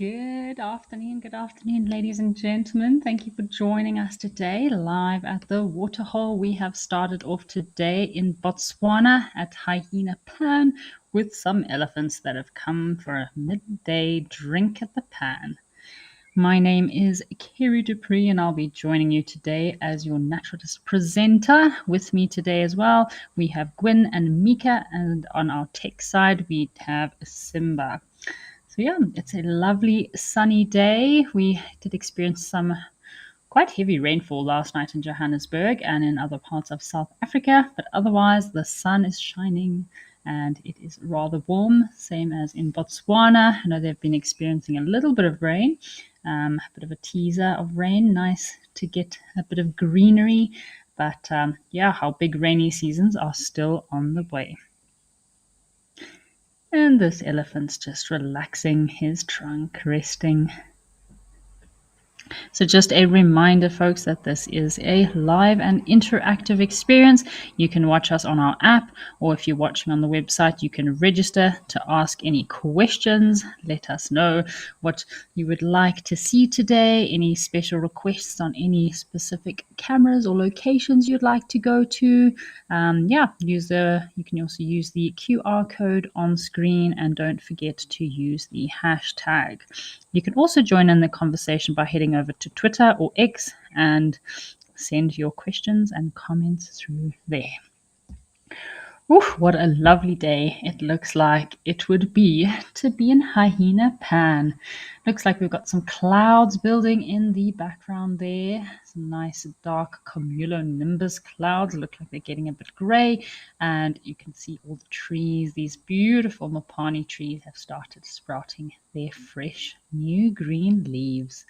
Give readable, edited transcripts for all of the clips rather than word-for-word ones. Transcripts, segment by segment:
Good afternoon, ladies and gentlemen. Thank you for joining us today live at the waterhole. We have started off today in Botswana at Hyena Pan with some elephants that have come for a midday drink at the pan. My name is Kerry Dupree, and I'll be joining you today as your naturalist presenter. With me today as well, we have Gwyn and Mika, and on our tech side, we have Simba. So yeah, it's a lovely sunny day. We did experience some quite heavy rainfall last night in Johannesburg and in other parts of South Africa, but otherwise the sun is shining and it is rather warm, same as in Botswana. I know they've been experiencing a little bit of rain, a bit of a teaser of rain. Nice to get a bit of greenery, but yeah, our big rainy seasons are still on the way. And this elephant's just relaxing his trunk, resting. So just a reminder, folks, that this is a live and interactive experience. You can watch us on our app, or if you're watching on the website, you can register to ask any questions. Let us know what you would like to see today, any special requests on any specific cameras or locations you'd like to go to. You can also use the QR code on screen, and don't forget to use the hashtag. You can also join in the conversation by heading over to Twitter or X and send your questions and comments through there. Oof, what a lovely day it looks like it would be to be in Hyena Pan. Looks like we've got some clouds building in the background there. Some nice dark cumulonimbus clouds. Look like they're getting a bit grey. And you can see all the trees. These beautiful mopani trees have started sprouting their fresh new green leaves.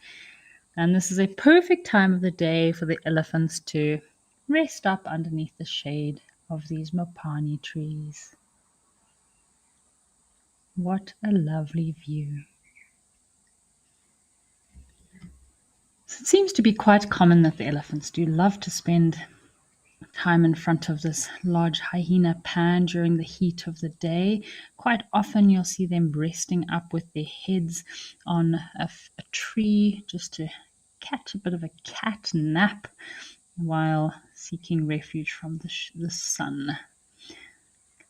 And this is a perfect time of the day for the elephants to rest up underneath the shade of these mopani trees. What a lovely view. So it seems to be quite common that the elephants do love to spend time in front of this large hyena pan during the heat of the day. Quite often you'll see them resting up with their heads on a tree just to catch a bit of a cat nap while seeking refuge from the sun.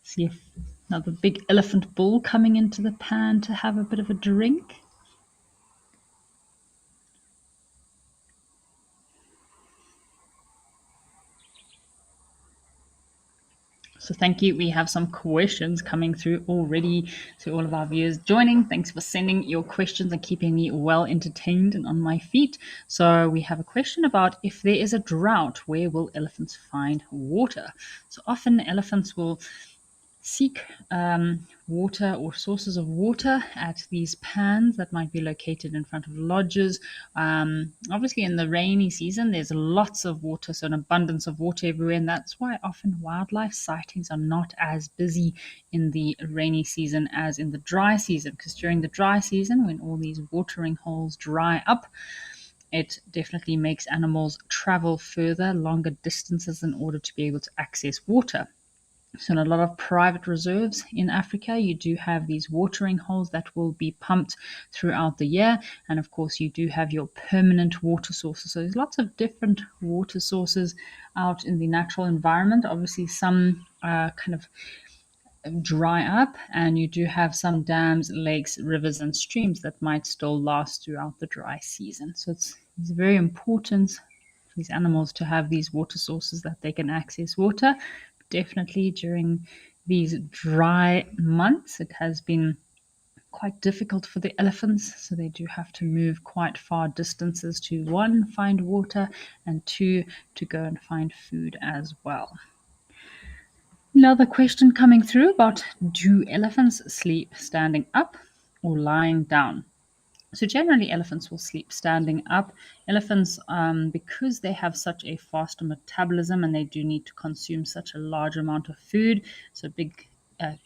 See another big elephant bull coming into the pan to have a bit of a drink. So thank you. We have some questions coming through already to all of our viewers joining. Thanks for sending your questions and keeping me well entertained and on my feet. So we have a question about if there is a drought, where will elephants find water? So often elephants will seek water or sources of water at these pans that might be located in front of lodges. Obviously, in the rainy season, there's lots of water, so an abundance of water everywhere, and that's why often wildlife sightings are not as busy in the rainy season as in the dry season, because during the dry season, when all these watering holes dry up, it definitely makes animals travel further, longer distances in order to be able to access water. So in a lot of private reserves in Africa, you do have these watering holes that will be pumped throughout the year. And of course, you do have your permanent water sources. So there's lots of different water sources out in the natural environment. Obviously, some kind of dry up, and you do have some dams, lakes, rivers, and streams that might still last throughout the dry season. So it's very important for these animals to have these water sources that they can access water. Definitely during these dry months, it has been quite difficult for the elephants, so they do have to move quite far distances to, one, find water, and two, to go and find food as well. Another question coming through about, do elephants sleep standing up or lying down? So generally, elephants will sleep standing up. Elephants, because they have such a faster metabolism and they do need to consume such a large amount of food, so big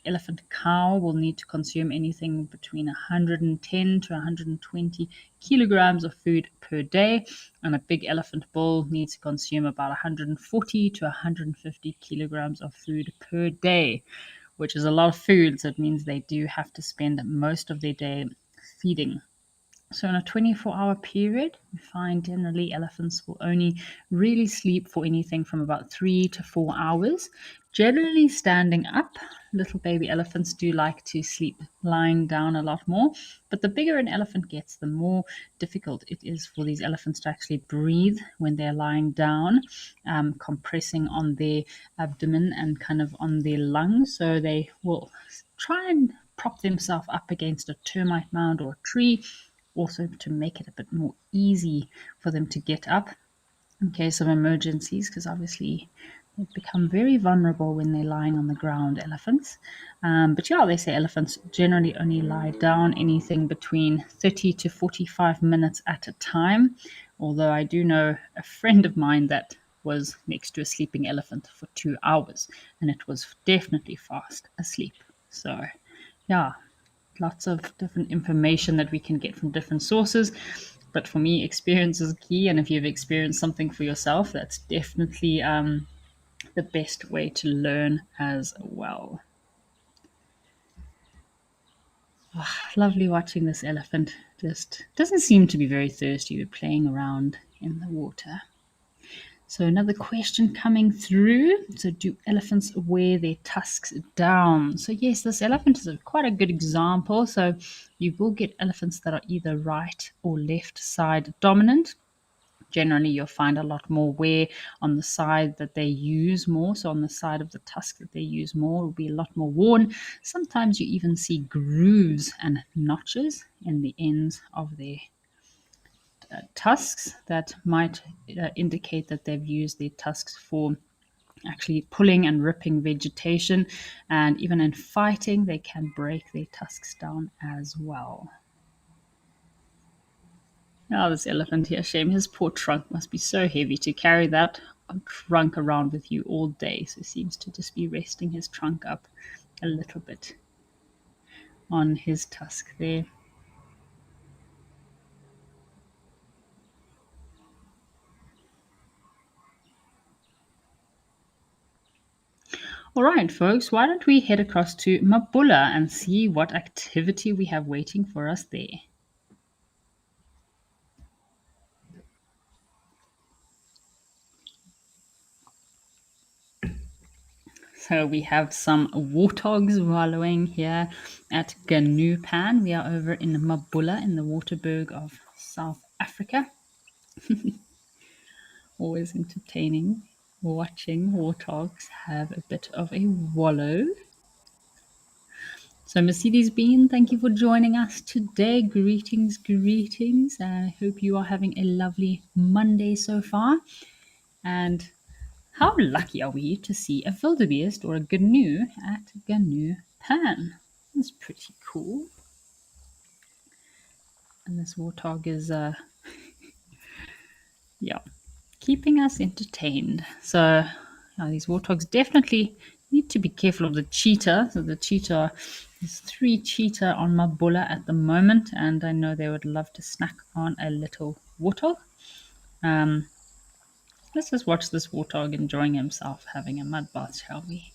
elephant cow will need to consume anything between 110 to 120 kilograms of food per day, and a big elephant bull needs to consume about 140 to 150 kilograms of food per day, which is a lot of food. So it means they do have to spend most of their day feeding. So, in a 24-hour period, we find generally elephants will only really sleep for anything from about 3 to 4 hours, generally standing up. Little baby elephants do like to sleep lying down a lot more, but the bigger an elephant gets, the more difficult it is for these elephants to actually breathe when they're lying down, compressing on their abdomen and kind of on their lungs. So, they will try and prop themselves up against a termite mound or a tree, also to make it a bit more easy for them to get up in case of emergencies, because obviously they become very vulnerable when they're lying on the ground, elephants. But yeah, they say elephants generally only lie down anything between 30 to 45 minutes at a time. Although I do know a friend of mine that was next to a sleeping elephant for 2 hours, and it was definitely fast asleep. So, yeah, lots of different information that we can get from different sources. But for me, experience is key. And if you've experienced something for yourself, that's definitely the best way to learn as well. Lovely watching this elephant. Just doesn't seem to be very thirsty. We're playing around in the water. So another question coming through. So do elephants wear their tusks down? So yes, this elephant is quite a good example. So you will get elephants that are either right or left side dominant. Generally, you'll find a lot more wear on the side that they use more. So on the side of the tusk that they use more will be a lot more worn. Sometimes you even see grooves and notches in the ends of their tusks that might indicate that they've used their tusks for actually pulling and ripping vegetation. And even in fighting, they can break their tusks down as well. Oh, this elephant here, shame. His poor trunk must be so heavy to carry that trunk around with you all day. So he seems to just be resting his trunk up a little bit on his tusk there. All right, folks, why don't we head across to Mabula and see what activity we have waiting for us there? So we have some warthogs wallowing here at Ganupan. We are over in Mabula in the Waterberg of South Africa. Always entertaining watching warthogs have a bit of a wallow. So, Mercedes Bean, thank you for joining us today. Greetings, greetings. I hope you are having a lovely Monday so far. And how lucky are we to see a wildebeest or a gnu at Gnu Pan? That's pretty cool. And this warthog is, yeah, keeping us entertained. So these warthogs definitely need to be careful of the cheetah. So the cheetah, there's 3 cheetah on Mabula at the moment, and I know they would love to snack on a little warthog. Um, let's just watch this warthog enjoying himself having a mud bath, shall we?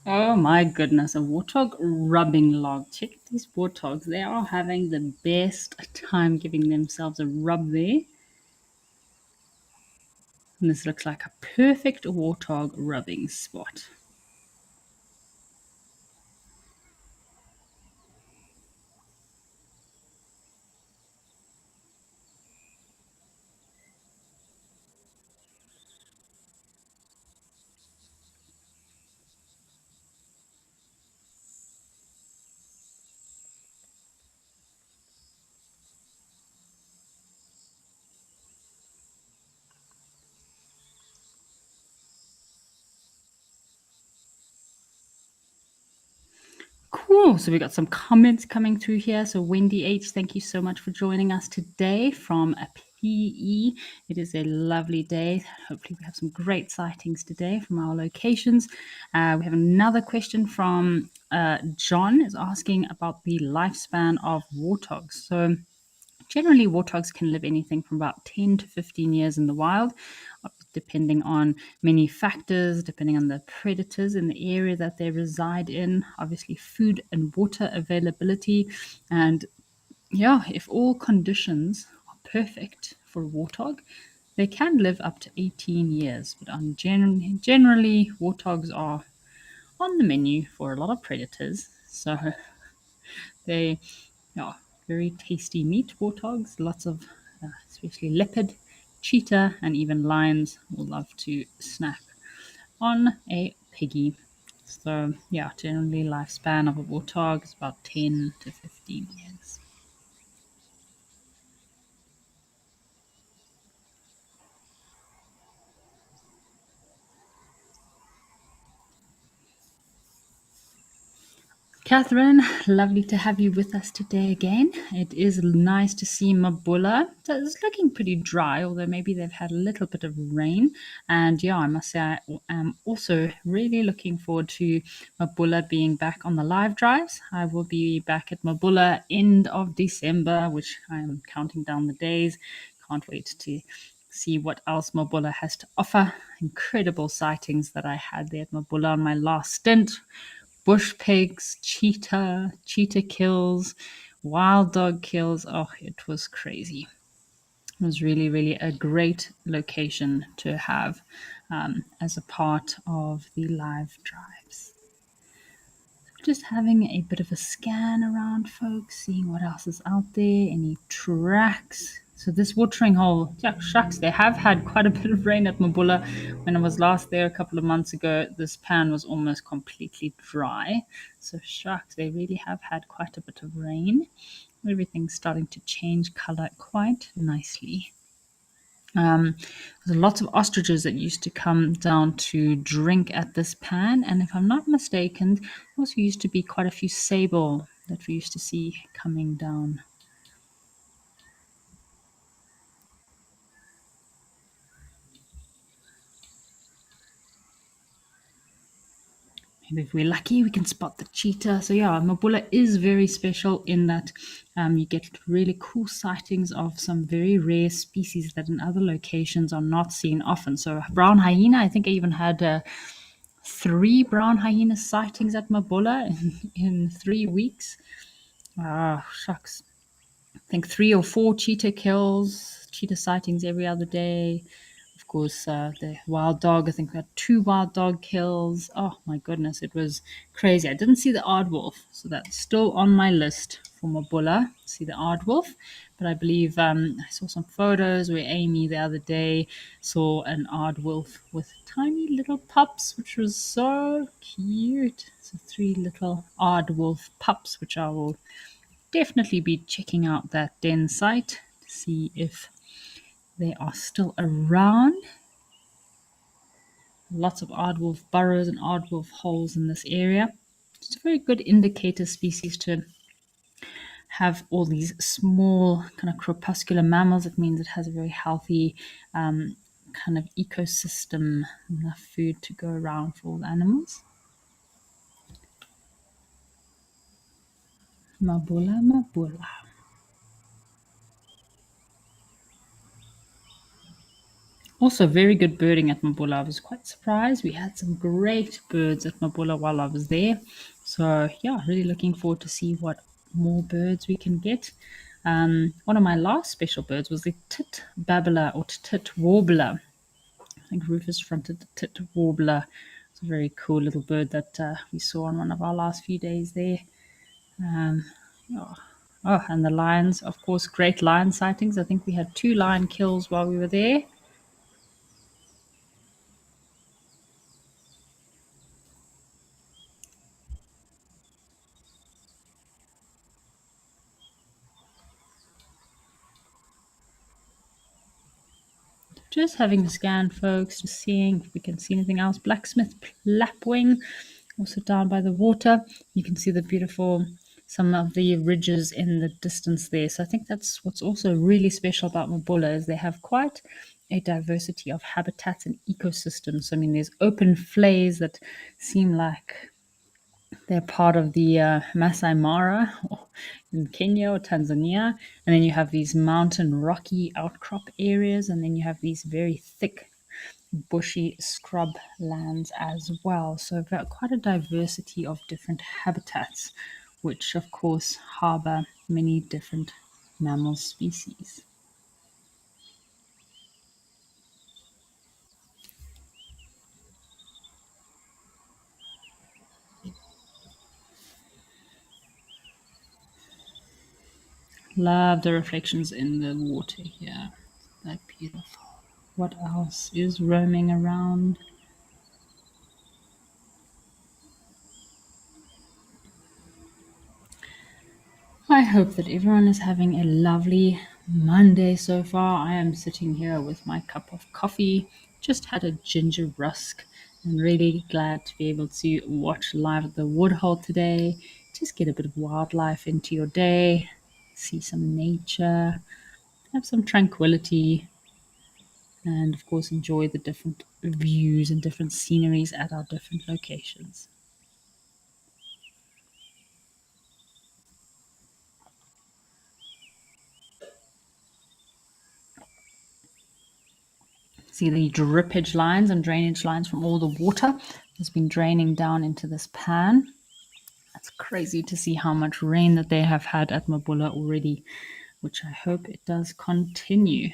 Oh my goodness, a warthog rubbing log. Check these warthogs. They are having the best time giving themselves a rub there. And this looks like a perfect warthog rubbing spot. Cool. So we got some comments coming through here. So Wendy H, thank you so much for joining us today from a PE. It is a lovely day. Hopefully we have some great sightings today from our locations. We have another question from John is asking about the lifespan of warthogs. So generally, warthogs can live anything from about 10 to 15 years in the wild, depending on many factors, depending on the predators in the area that they reside in, obviously, food and water availability. And yeah, if all conditions are perfect for a warthog, they can live up to 18 years. But generally, warthogs are on the menu for a lot of predators. So they are very tasty meat, warthogs. Lots of, especially leopard, cheetah, and even lions will love to snack on a piggy. So, yeah, generally lifespan of a warthog is about 10 to 15 years. Catherine, lovely to have you with us today again. It is nice to see Mabula. So it's looking pretty dry, although maybe they've had a little bit of rain. And yeah, I must say, I am also really looking forward to Mabula being back on the live drives. I will be back at Mabula end of December, which I'm counting down the days. Can't wait to see what else Mabula has to offer. Incredible sightings that I had there at Mabula on my last stint. Bush pigs, cheetah kills, wild dog kills. Oh, it was crazy. It was really, really a great location to have as a part of the live drives. Just having a bit of a scan around, folks, seeing what else is out there, any tracks. So this watering hole, yeah, shucks, they have had quite a bit of rain at Mabula. When I was last there a couple of months ago, this pan was almost completely dry. So shucks, they really have had quite a bit of rain. Everything's starting to change color quite nicely. There's lots of ostriches that used to come down to drink at this pan, and if I'm not mistaken, there also used to be quite a few sable that we used to see coming down. Maybe if we're lucky, we can spot the cheetah. So yeah, Mabula is very special in that you get really cool sightings of some very rare species that in other locations are not seen often. So brown hyena, I think I even had 3 brown hyena sightings at Mabula in 3 weeks. Ah, shucks. I think 3 or 4 cheetah kills, cheetah sightings every other day. Of course, the wild dog, I think we had 2 wild dog kills. Oh my goodness, it was crazy. I didn't see the aardwolf, so that's still on my list for Mabula, see the aardwolf. But I believe I saw some photos where Amy the other day saw an aardwolf with tiny little pups, which was so cute. So 3 little aardwolf pups, which I will definitely be checking out that den site to see if they are still around. Lots of aardwolf burrows and aardwolf holes in this area. It's a very good indicator species to have all these small kind of crepuscular mammals. It means it has a very healthy kind of ecosystem, enough food to go around for all the animals. Mabula, Mabula. Also, very good birding at Mabula. I was quite surprised. We had some great birds at Mabula while I was there. So, yeah, really looking forward to see what more birds we can get. One of my last special birds was the tit babbler or tit warbler. I think Rufus fronted tit warbler. It's a very cool little bird that we saw on one of our last few days there. Yeah. Oh, and the lions, of course, great lion sightings. I think we had 2 lion kills while we were there. Just having a scan, folks, just seeing if we can see anything else. Blacksmith lapwing, Also down by the water, you can see the beautiful, some of the ridges in the distance there. So I think that's what's also really special about Mabula is they have quite a diversity of habitats and ecosystems. So, I mean, there's open flays that seem like they're part of the Masai Mara in Kenya or Tanzania. And then you have these mountain rocky outcrop areas. And then you have these very thick bushy scrub lands as well. So we've got quite a diversity of different habitats, which of course harbor many different mammal species. Love the reflections in the water here. They're beautiful. What else is roaming around? I hope that everyone is having a lovely Monday so far. I am sitting here with my cup of coffee, just had a ginger rusk, and really glad to be able to watch live at the Woodhole today. Just get a bit of wildlife into your day, see some nature, have some tranquility, and of course, enjoy the different views and different sceneries at our different locations. See the drippage lines and drainage lines from all the water has been draining down into this pan. It's crazy to see how much rain that they have had at Mabula already, which I hope it does continue.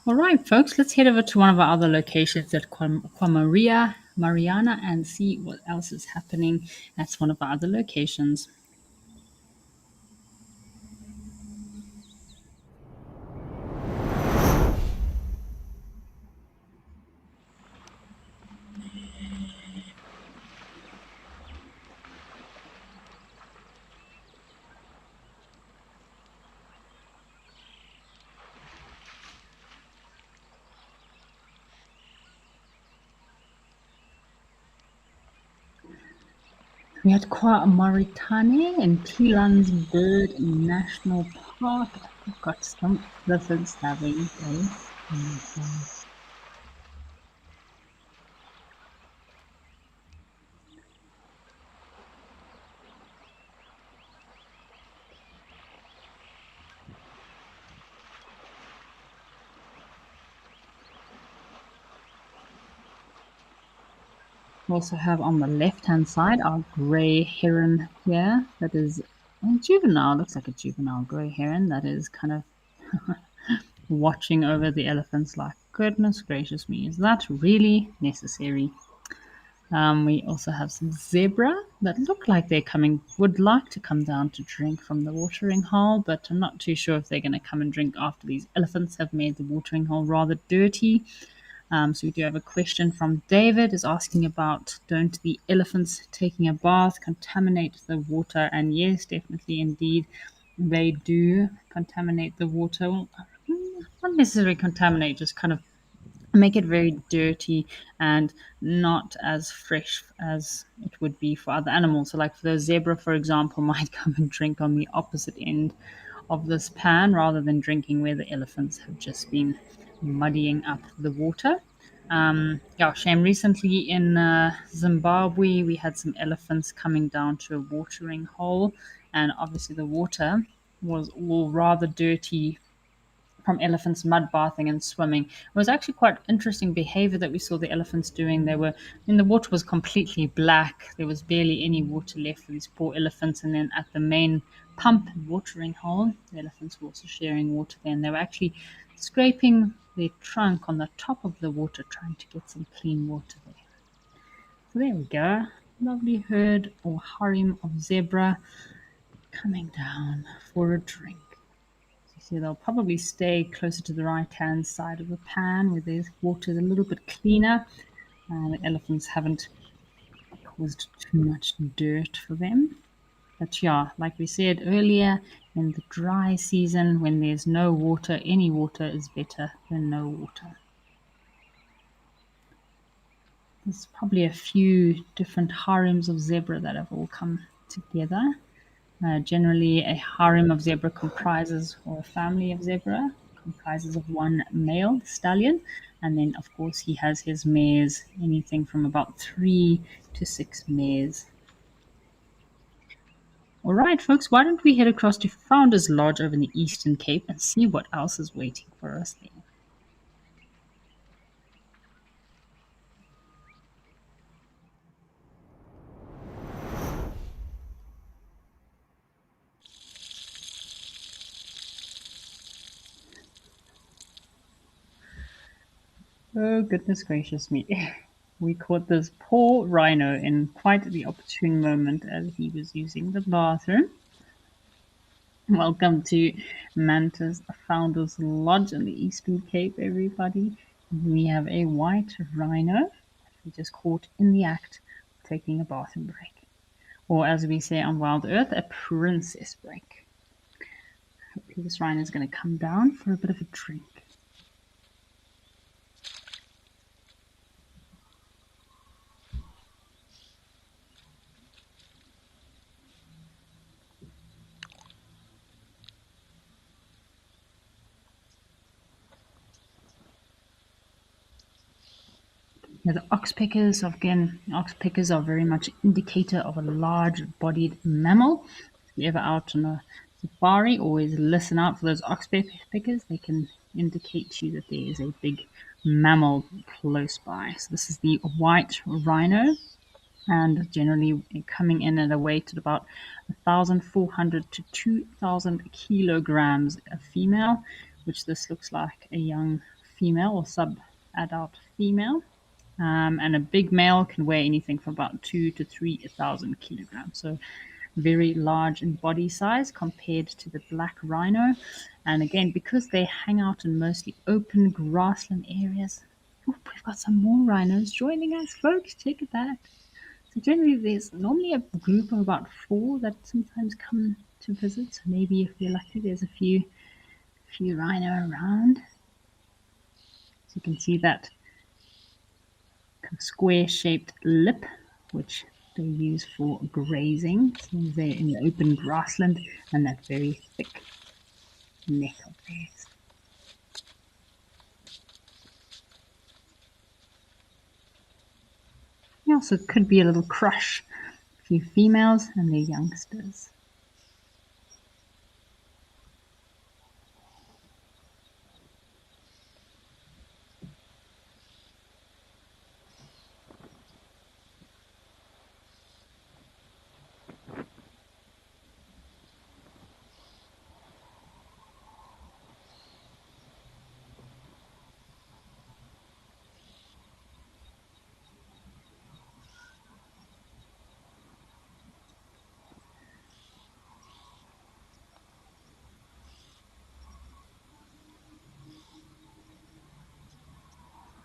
All right, folks, let's head over to one of our other locations at Quamaria, Mariana, and see what else is happening. That's one of our other locations. We had Kwa Maritane and Tilan's Bird National Park. We've got some elephants having a We also have on the left-hand side our grey heron here. That is a juvenile, looks like a juvenile grey heron that is kind of watching over the elephants like, goodness gracious me, is that really necessary? We also have some zebra that look like they're coming, would like to come down to drink from the watering hole, but I'm not too sure if they're going to come and drink after these elephants have made the watering hole rather dirty. So we do have a question from David is asking about don't the elephants taking a bath contaminate the water? And yes, definitely indeed they do contaminate the water. Well, not necessarily contaminate, just kind of make it very dirty and not as fresh as it would be for other animals. So, like for the zebra, for example, might come and drink on the opposite end of this pan rather than drinking where the elephants have just been muddying up the water. Yeah, shame. Recently in Zimbabwe, we had some elephants coming down to a watering hole, and obviously the water was all rather dirty from elephants mud bathing and swimming. It was actually quite interesting behavior that we saw the elephants doing. The water was completely black. There was barely any water left for these poor elephants. And then at the main pump and watering hole, the elephants were also sharing water there. And they were actually scraping their trunk on the top of the water, trying to get some clean water there. So there we go. Lovely herd or harem of zebra coming down for a drink. So they'll probably stay closer to the right-hand side of the pan where the water is a little bit cleaner. The elephants haven't caused too much dirt for them. But yeah, like we said earlier, in the dry season, when there's no water, any water is better than no water. There's probably a few different harems of zebra that have all come together. Generally, a harem of zebra comprises, or a family of zebra comprises of one male stallion, and then, of course, he has his mares, anything from about 3 to 6 mares. All right, folks, why don't we head across to Founders Lodge over in the Eastern Cape and see what else is waiting for us there. Oh, goodness gracious me. We caught this poor rhino in quite the opportune moment as he was using the bathroom. Welcome to Manta's Founders Lodge in the Eastern Cape, everybody. We have a white rhino we just caught in the act of taking a bathroom break. Or as we say on Wild Earth, a princess break. Hopefully this rhino is going to come down for a bit of a drink. Now the oxpeckers, again, oxpeckers are very much an indicator of a large-bodied mammal. If you're ever out on a safari, always listen out for those oxpeckers. They can indicate to you that there is a big mammal close by. So this is the white rhino, and generally coming in at a weight at about 1,400 to 2,000 kilograms a female, which this looks like a young female or sub-adult female. And a big male can weigh anything from about 2 to 3,000 kilograms. So very large in body size compared to the black rhino. And again, because they hang out in mostly open grassland areas. Oh, we've got some more rhinos joining us, folks. Check that. So generally, there's normally a group of about 4 that sometimes come to visit. So maybe if you're lucky, there's a few rhino around. So you can see that square-shaped lip, which they use for grazing. So they're in the open grassland, and that very thick neck of theirs. Yeah, so it could be a little crush. A few females and their youngsters.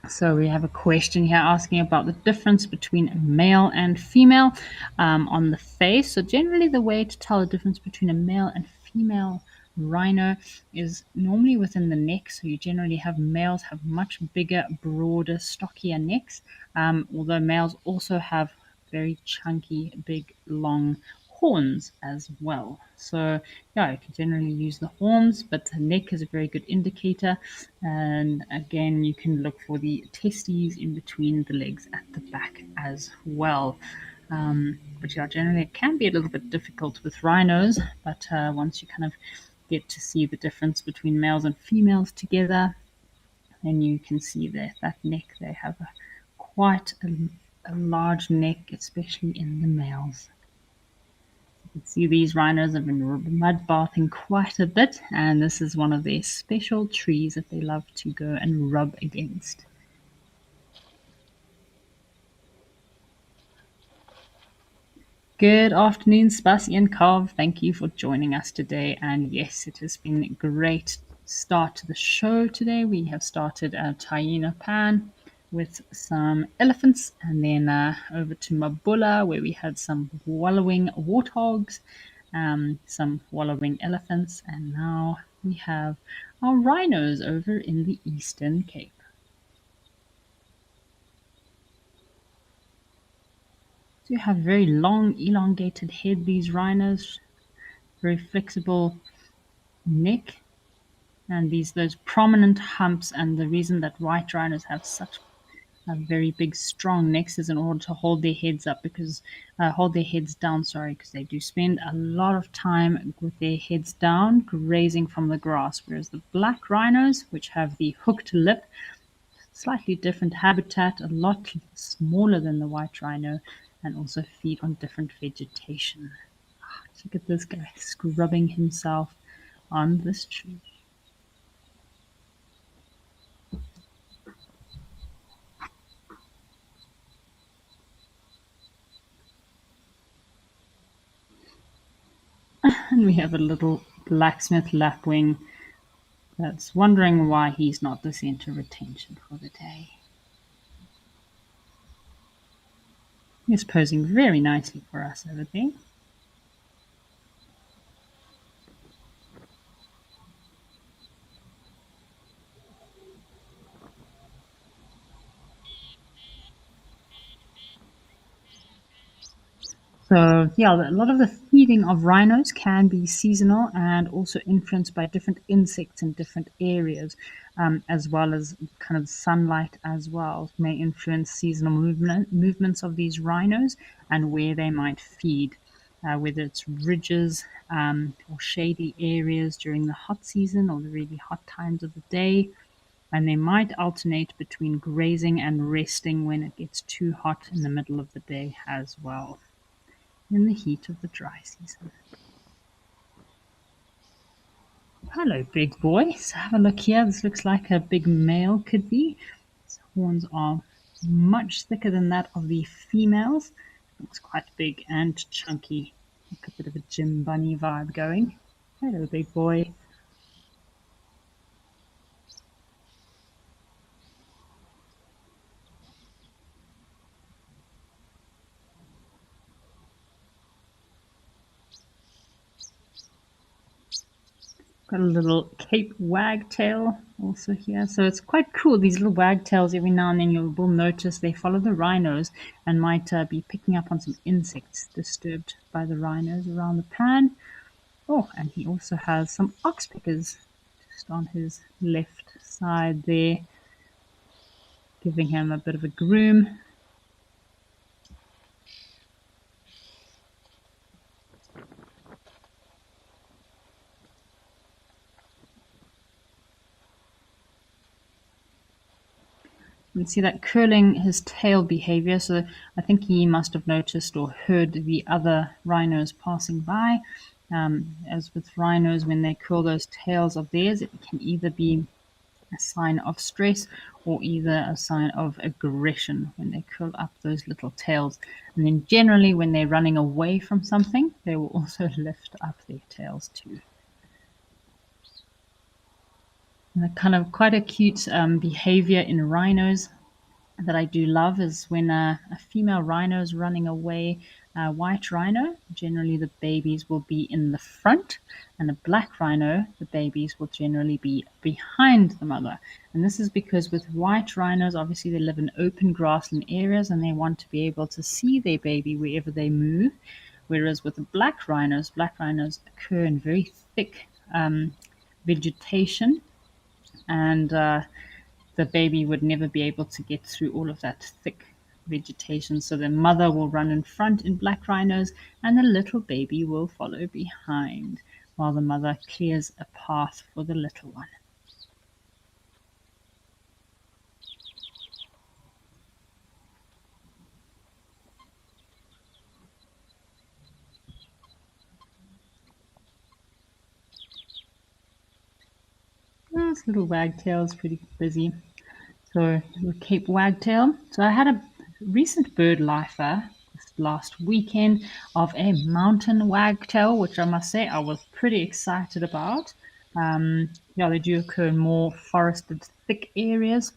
So we have a question here asking about the difference between male and female on the face. So generally the way to tell the difference between a male and female rhino is normally within the neck. So you generally have males have much bigger, broader, stockier necks, although males also have very chunky, big, long horns as well. So yeah, you can generally use the horns, but the neck is a very good indicator. And again, you can look for the testes in between the legs at the back as well. But yeah, generally it can be a little bit difficult with rhinos, but once you kind of get to see the difference between males and females together. And you can see there that neck, they have quite a large neck, especially in the males. You can see these rhinos have been mud bathing quite a bit, and this is one of their special trees that they love to go and rub against. Good afternoon, Spasi and Carv. Thank you for joining us today. And yes, it has been a great start to the show today. We have started a Taina Pan with some elephants, and then over to Mabula, where we had some wallowing warthogs, some wallowing elephants, and now we have our rhinos over in the Eastern Cape. So you have very long, elongated head, these rhinos, very flexible neck, and those prominent humps. And the reason that white rhinos have such very big, strong necks is in order to hold their heads up, because hold their heads down. Sorry, because they do spend a lot of time with their heads down, grazing from the grass. Whereas the black rhinos, which have the hooked lip, slightly different habitat, a lot smaller than the white rhino, and also feed on different vegetation. Look at this guy scrubbing himself on this tree. And we have a little blacksmith lapwing that's wondering why he's not the center of attention for the day. He's posing very nicely for us over there. So yeah, a lot of the feeding of rhinos can be seasonal and also influenced by different insects in different areas, as well as kind of sunlight as well may influence seasonal movements of these rhinos and where they might feed, whether it's ridges or shady areas during the hot season or the really hot times of the day. And they might alternate between grazing and resting when it gets too hot in the middle of the day as well, in the heat of the dry season. Hello, big boy. So have a look here. This looks like a big male could be. His horns are much thicker than that of the females. Looks quite big and chunky. Like a bit of a Jim Bunny vibe going. Hello, big boy. Got a little Cape wagtail also here. So it's quite cool. These little wagtails, every now and then you will notice they follow the rhinos and might be picking up on some insects disturbed by the rhinos around the pan. Oh, and he also has some oxpeckers just on his left side there, giving him a bit of a groom. You can see that curling his tail behavior. So I think he must have noticed or heard the other rhinos passing by. As with rhinos, when they curl those tails of theirs, it can either be a sign of stress or either a sign of aggression when they curl up those little tails. And then generally when they're running away from something, they will also lift up their tails too. And a kind of quite a cute behavior in rhinos that I do love is when a female rhino is running away, a white rhino, generally the babies will be in the front, and a black rhino, the babies will generally be behind the mother. And this is because with white rhinos, obviously they live in open grassland areas and they want to be able to see their baby wherever they move. Whereas with the black rhinos occur in very thick vegetation, and the baby would never be able to get through all of that thick vegetation. So the mother will run in front in black rhinos and the little baby will follow behind. while the mother clears a path for the little one. Well, this little wagtail is pretty busy. So the Cape Wagtail. So I had a recent bird lifer this last weekend of a mountain wagtail, which I must say I was pretty excited about. Yeah, they do occur in more forested, thick areas,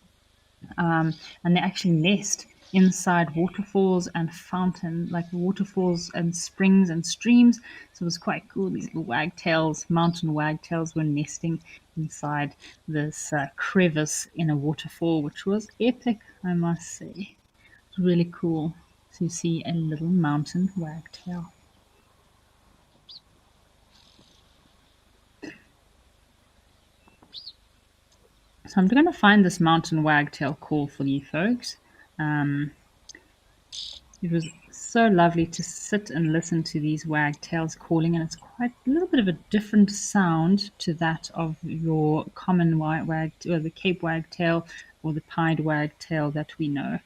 and they actually nest inside waterfalls and fountain, like waterfalls and springs and streams. So it was quite cool. These little wagtails, mountain wagtails, were nesting inside this crevice in a waterfall, which was epic, I must say. It's really cool to see a little mountain wagtail. So I'm going to find this mountain wagtail call for you folks. Um, It was so lovely to sit and listen to these wagtails calling, and it's quite a little bit of a different sound to that of your common wag, or the Cape wagtail, or the pied wagtail that we know.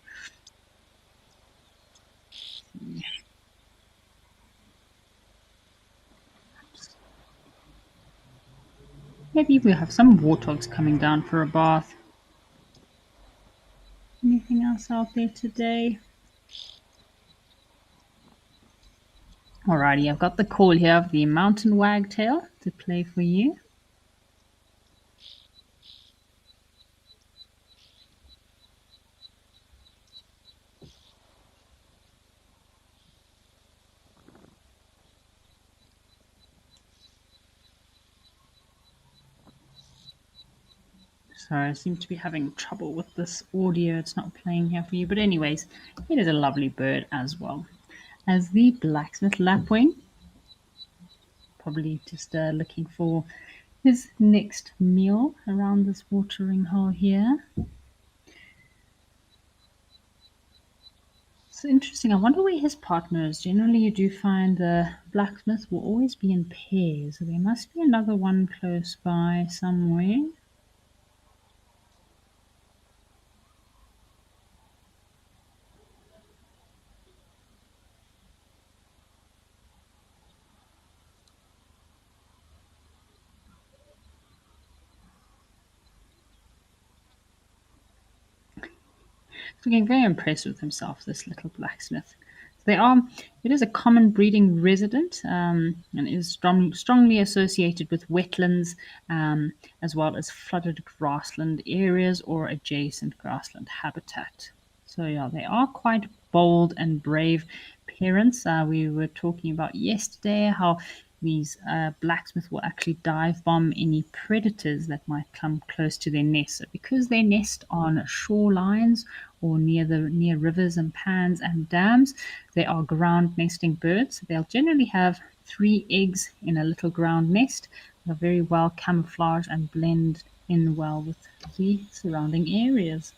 Maybe we'll have some warthogs coming down for a bath. Anything else out there today? Alrighty, I've got the call here of the mountain wagtail to play for you. Sorry, I seem to be having trouble with this audio. It's not playing here for you. But anyways, it is a lovely bird as well. As the blacksmith lapwing, probably just looking for his next meal around this watering hole here. It's interesting. I wonder where his partner is. Generally, you do find the blacksmith will always be in pairs. So there must be another one close by somewhere. Looking very impressed with himself, this little blacksmith. They are. It is a common breeding resident, and is strongly associated with wetlands, as well as flooded grassland areas or adjacent grassland habitat. So yeah, they are quite bold and brave parents. We were talking about yesterday how these blacksmiths will actually dive bomb any predators that might come close to their nest. So because they nest on shorelines or near rivers and pans and dams, they are ground nesting birds. They'll generally have 3 eggs in a little ground nest. They're very well camouflaged and blend in well with the surrounding areas.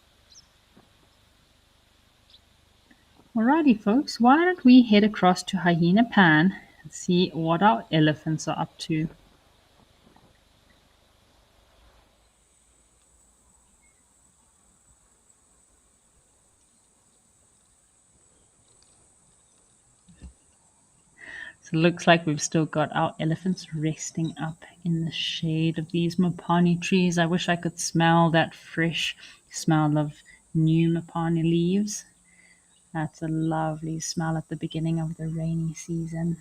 Alrighty, folks, why don't we head across to Hyena Pan and see what our elephants are up to? So it looks like we've still got our elephants resting up in the shade of these mopani trees. I wish I could smell that fresh smell of new mopani leaves. That's a lovely smell at the beginning of the rainy season.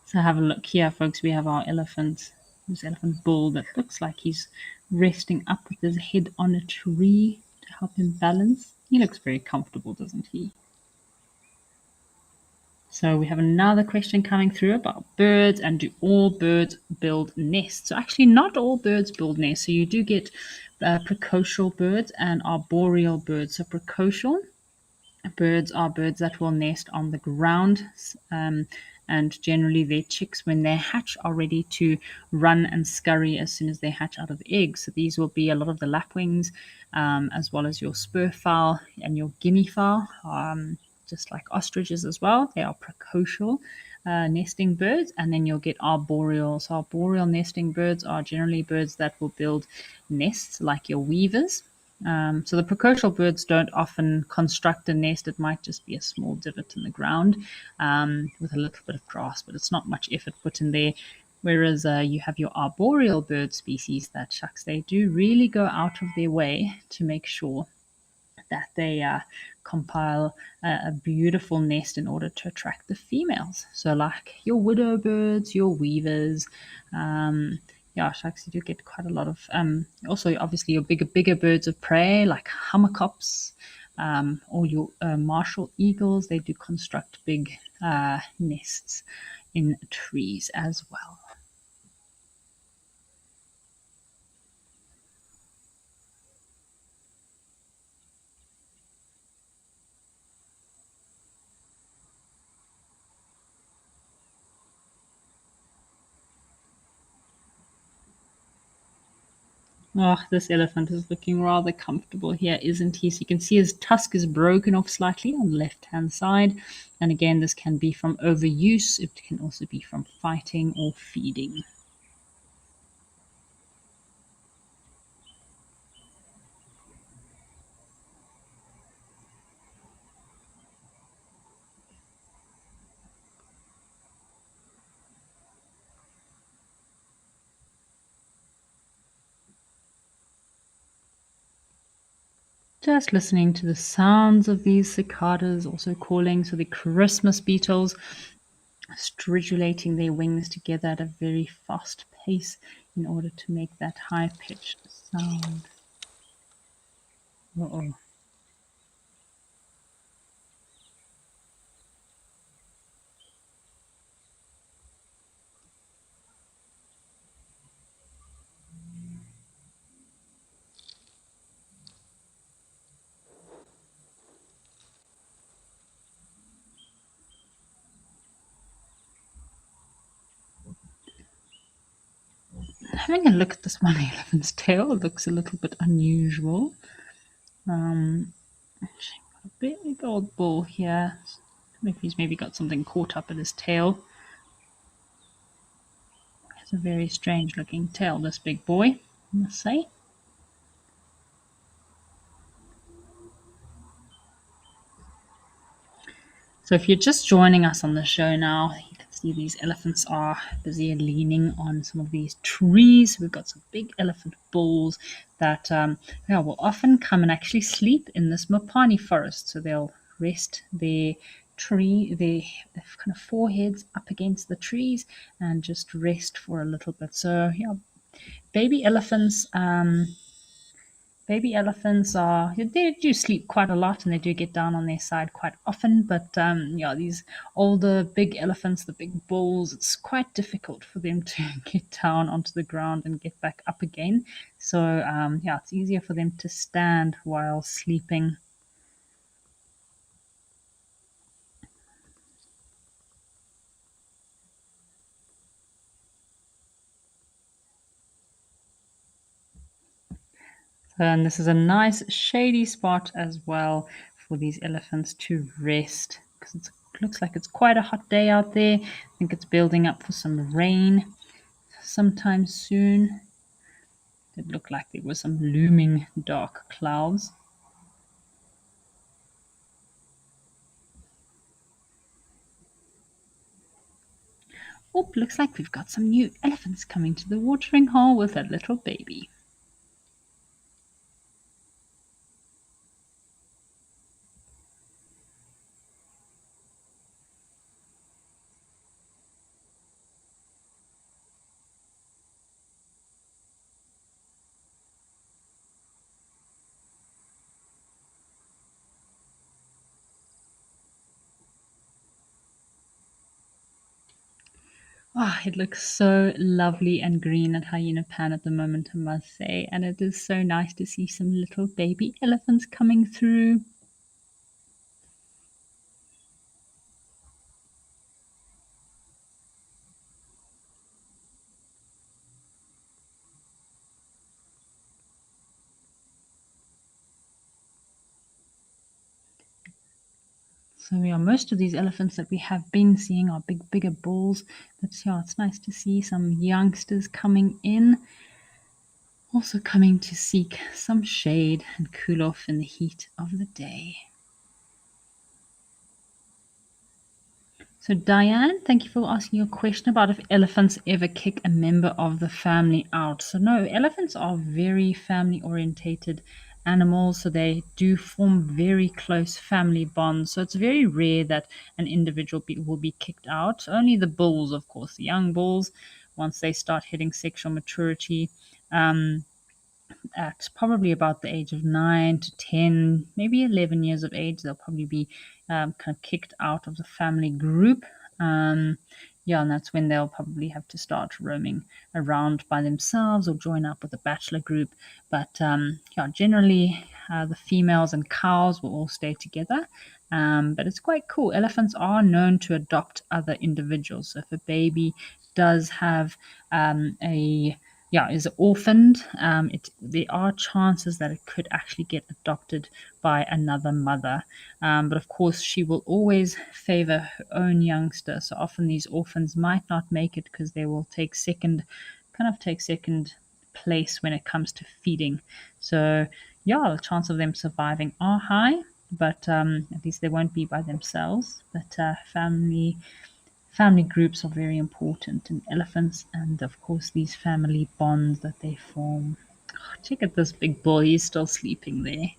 So have a look here, folks. We have our elephant, this elephant bull that looks like he's resting up with his head on a tree to help him balance. He looks very comfortable, doesn't he? So we have another question coming through about birds, and do all birds build nests? So actually, not all birds build nests. So you do get precocial birds and arboreal birds. So precocial birds are birds that will nest on the ground, um, and generally their chicks, when they hatch, are ready to run and scurry as soon as they hatch out of eggs. So these will be a lot of the lapwings, as well as your spur fowl and your guinea fowl, just like ostriches as well. They are precocial. nesting birds, and then you'll get arboreal. So arboreal nesting birds are generally birds that will build nests like your weavers. So the precocial birds don't often construct a nest. It might just be a small divot in the ground with a little bit of grass, but it's not much effort put in there. Whereas you have your arboreal bird species that, shucks, they do really go out of their way to make sure that they compile a beautiful nest in order to attract the females. So, like your widow birds, your weavers, yeah, sharks, you do get quite a lot of. Also, obviously, your bigger birds of prey like hummercocks, or your martial eagles. They do construct big nests in trees as well. Oh, this elephant is looking rather comfortable here, isn't he? So you can see his tusk is broken off slightly on the left-hand side. And again, this can be from overuse. It can also be from fighting or feeding. Just listening to the sounds of these cicadas also calling. So the Christmas beetles stridulating their wings together at a very fast pace in order to make that high-pitched sound. Uh-oh. Having a look at this one elephant's tail, it looks a little bit unusual. Um, a big old bull here. If he's maybe got something caught up in his tail. It's a very strange looking tail, this big boy, I must say. So if you're just joining us on the show now, you can see these elephants are busy leaning on some of these trees. We've got some big elephant bulls that yeah, will often come and actually sleep in this Mopani forest. So they'll rest their kind of foreheads up against the trees and just rest for a little bit. So yeah, baby elephants. Baby elephants are they do sleep quite a lot and they do get down on their side quite often. But yeah, these older big elephants, the big bulls, it's quite difficult for them to get down onto the ground and get back up again. So yeah, it's easier for them to stand while sleeping. And this is a nice shady spot as well for these elephants to rest because it looks like it's quite a hot day out there. I think it's building up for some rain sometime soon. It looked like there were some looming dark clouds. Oh, looks like we've got some new elephants coming to the watering hole with a little baby. Ah, it looks so lovely and green at Hyena Pan at the moment, I must say. And it is so nice to see some little baby elephants coming through. So yeah, most of these elephants that we have been seeing are bigger bulls. But yeah, it's nice to see some youngsters coming in, also coming to seek some shade and cool off in the heat of the day. So, Diane, thank you for asking your question about if elephants ever kick a member of the family out. So, no, elephants are very family orientated animals, so they do form very close family bonds. So, it's very rare that an individual will be kicked out. Only the bulls, of course, the young bulls, once they start hitting sexual maturity. At probably about the age of 9 to 10, maybe 11 years of age, they'll probably be kind of kicked out of the family group. Yeah, and that's when they'll probably have to start roaming around by themselves or join up with a bachelor group. But yeah, generally the females and cows will all stay together. But it's quite cool. Elephants are known to adopt other individuals. So if a baby does have a yeah, is orphaned, there are chances that it could actually get adopted by another mother. But of course, she will always favor her own youngster. So often these orphans might not make it because they will take second place when it comes to feeding. So yeah, the chance of them surviving are high, but at least they won't be by themselves. But family groups are very important in elephants, and of course, these family bonds that they form. Oh, check out this big bull, he's still sleeping there.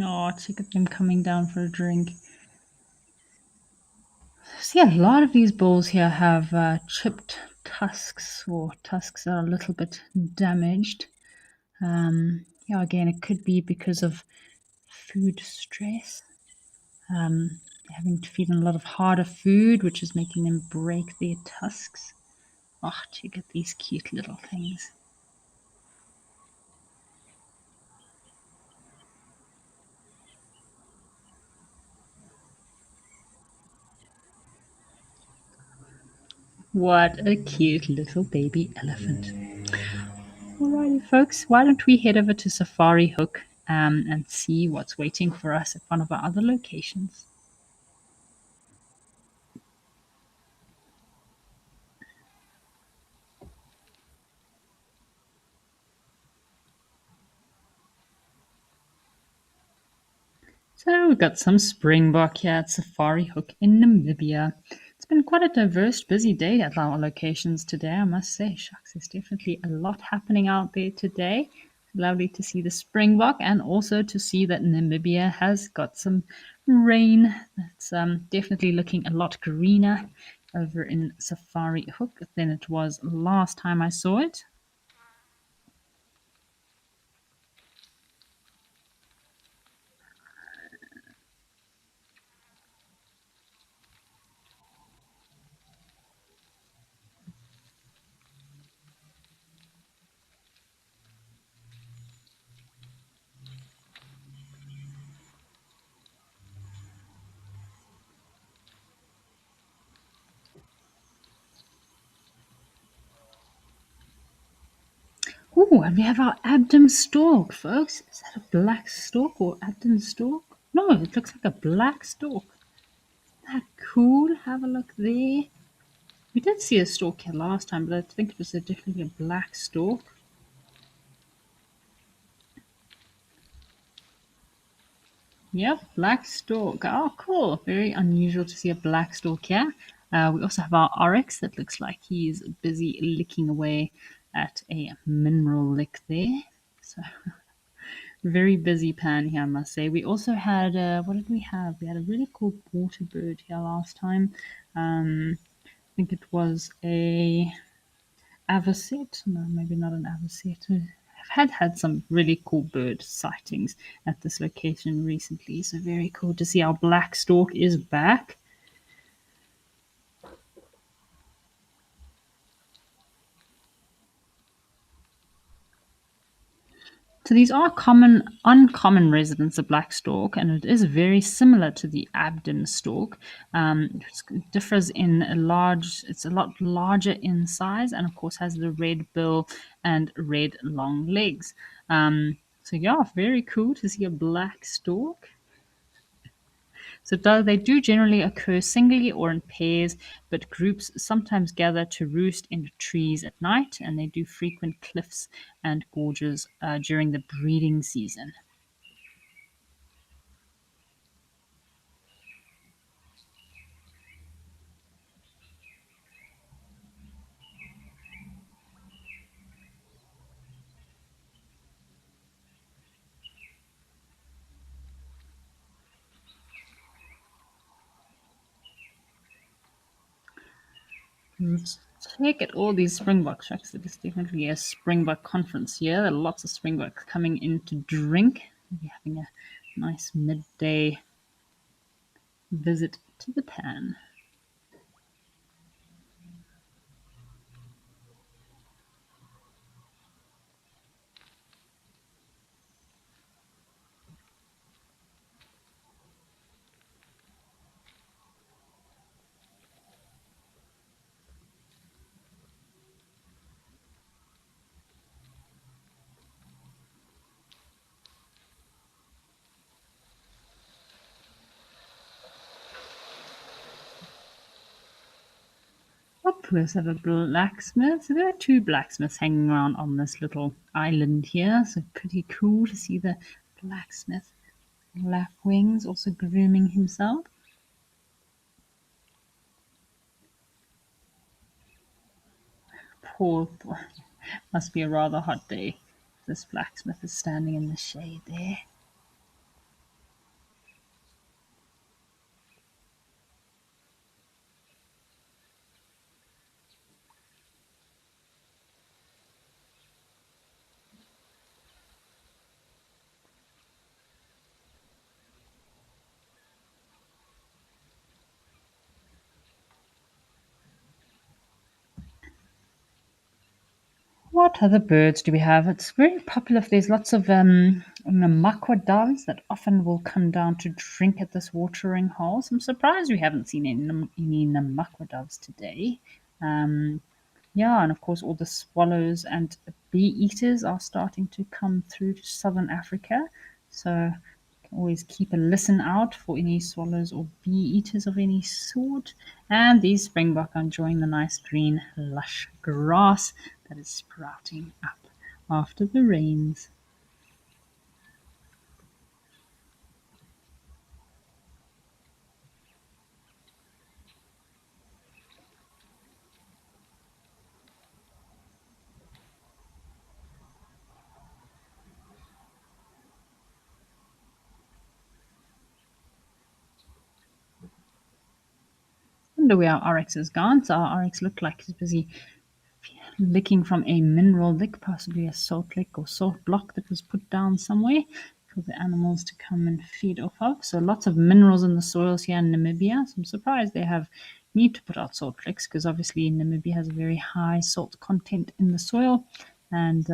Oh, check out them coming down for a drink. See, a lot of these bulls here have chipped tusks or tusks that are a little bit damaged. Yeah, again, it could be because of food stress. Having to feed on a lot of harder food, which is making them break their tusks. Oh, check out these cute little things. What a cute little baby elephant. Alrighty, folks, why don't we head over to Safari Hook and see what's waiting for us at one of our other locations? So we've got some springbok here at Safari Hook in Namibia. It's been quite a diverse, busy day at our locations today, I must say. Shucks, there's definitely a lot happening out there today. Lovely to see the springbok and also to see that Namibia has got some rain. It's definitely looking a lot greener over in Safari Hook than it was last time I saw it. Oh, and we have our Abdom stork, folks. Is that a black stork or Abdom stork? No, it looks like a black stork. Isn't that cool? Have a look there. We did see a stork here last time, but I think it was definitely a black stork. Yep, black stork. Oh, cool. Very unusual to see a black stork here. We also have our oryx that looks like he's busy licking away at a mineral lick there. So very busy pan here, I must say. We also had, what did we have? We had a really cool water bird here last time. I think it was a avocet. No, maybe not an avocet. I've had some really cool bird sightings at this location recently, so very cool to see our black stork is back. So these are uncommon residents of black stork, and it is very similar to the Abden stork. It differs in a large. It's a lot larger in size, and of course has the red bill and red long legs. So yeah, very cool to see a black stork. So they do generally occur singly or in pairs, but groups sometimes gather to roost in trees at night, and they do frequent cliffs and gorges during the breeding season. Let's check at all these Springbok tracks. There's definitely a Springbok conference here. There are lots of Springboks coming in to drink. We're having a nice midday visit to the pan. Up, we also have a blacksmith. So there are two blacksmiths hanging around on this little island here. So pretty cool to see the blacksmith lapwings also grooming himself. Poor, must be a rather hot day. This blacksmith is standing in the shade there. What other birds do we have? It's very popular. There's lots of namakwa doves that often will come down to drink at this watering hole. So I'm surprised we haven't seen any namakwa doves today. Um, yeah, and of course, all the swallows and bee eaters are starting to come through to southern Africa. So always keep a listen out for any swallows or bee eaters of any sort. And these springbok are enjoying the nice green, lush grass that is sprouting up after the rains. Wonder where our oryx has gone. So our oryx looked like he's busy licking from a mineral lick, possibly a salt lick or salt block that was put down somewhere for the animals to come and feed off of. So lots of minerals in the soils here in Namibia. So I'm surprised they have need to put out salt licks because obviously Namibia has a very high salt content in the soil, and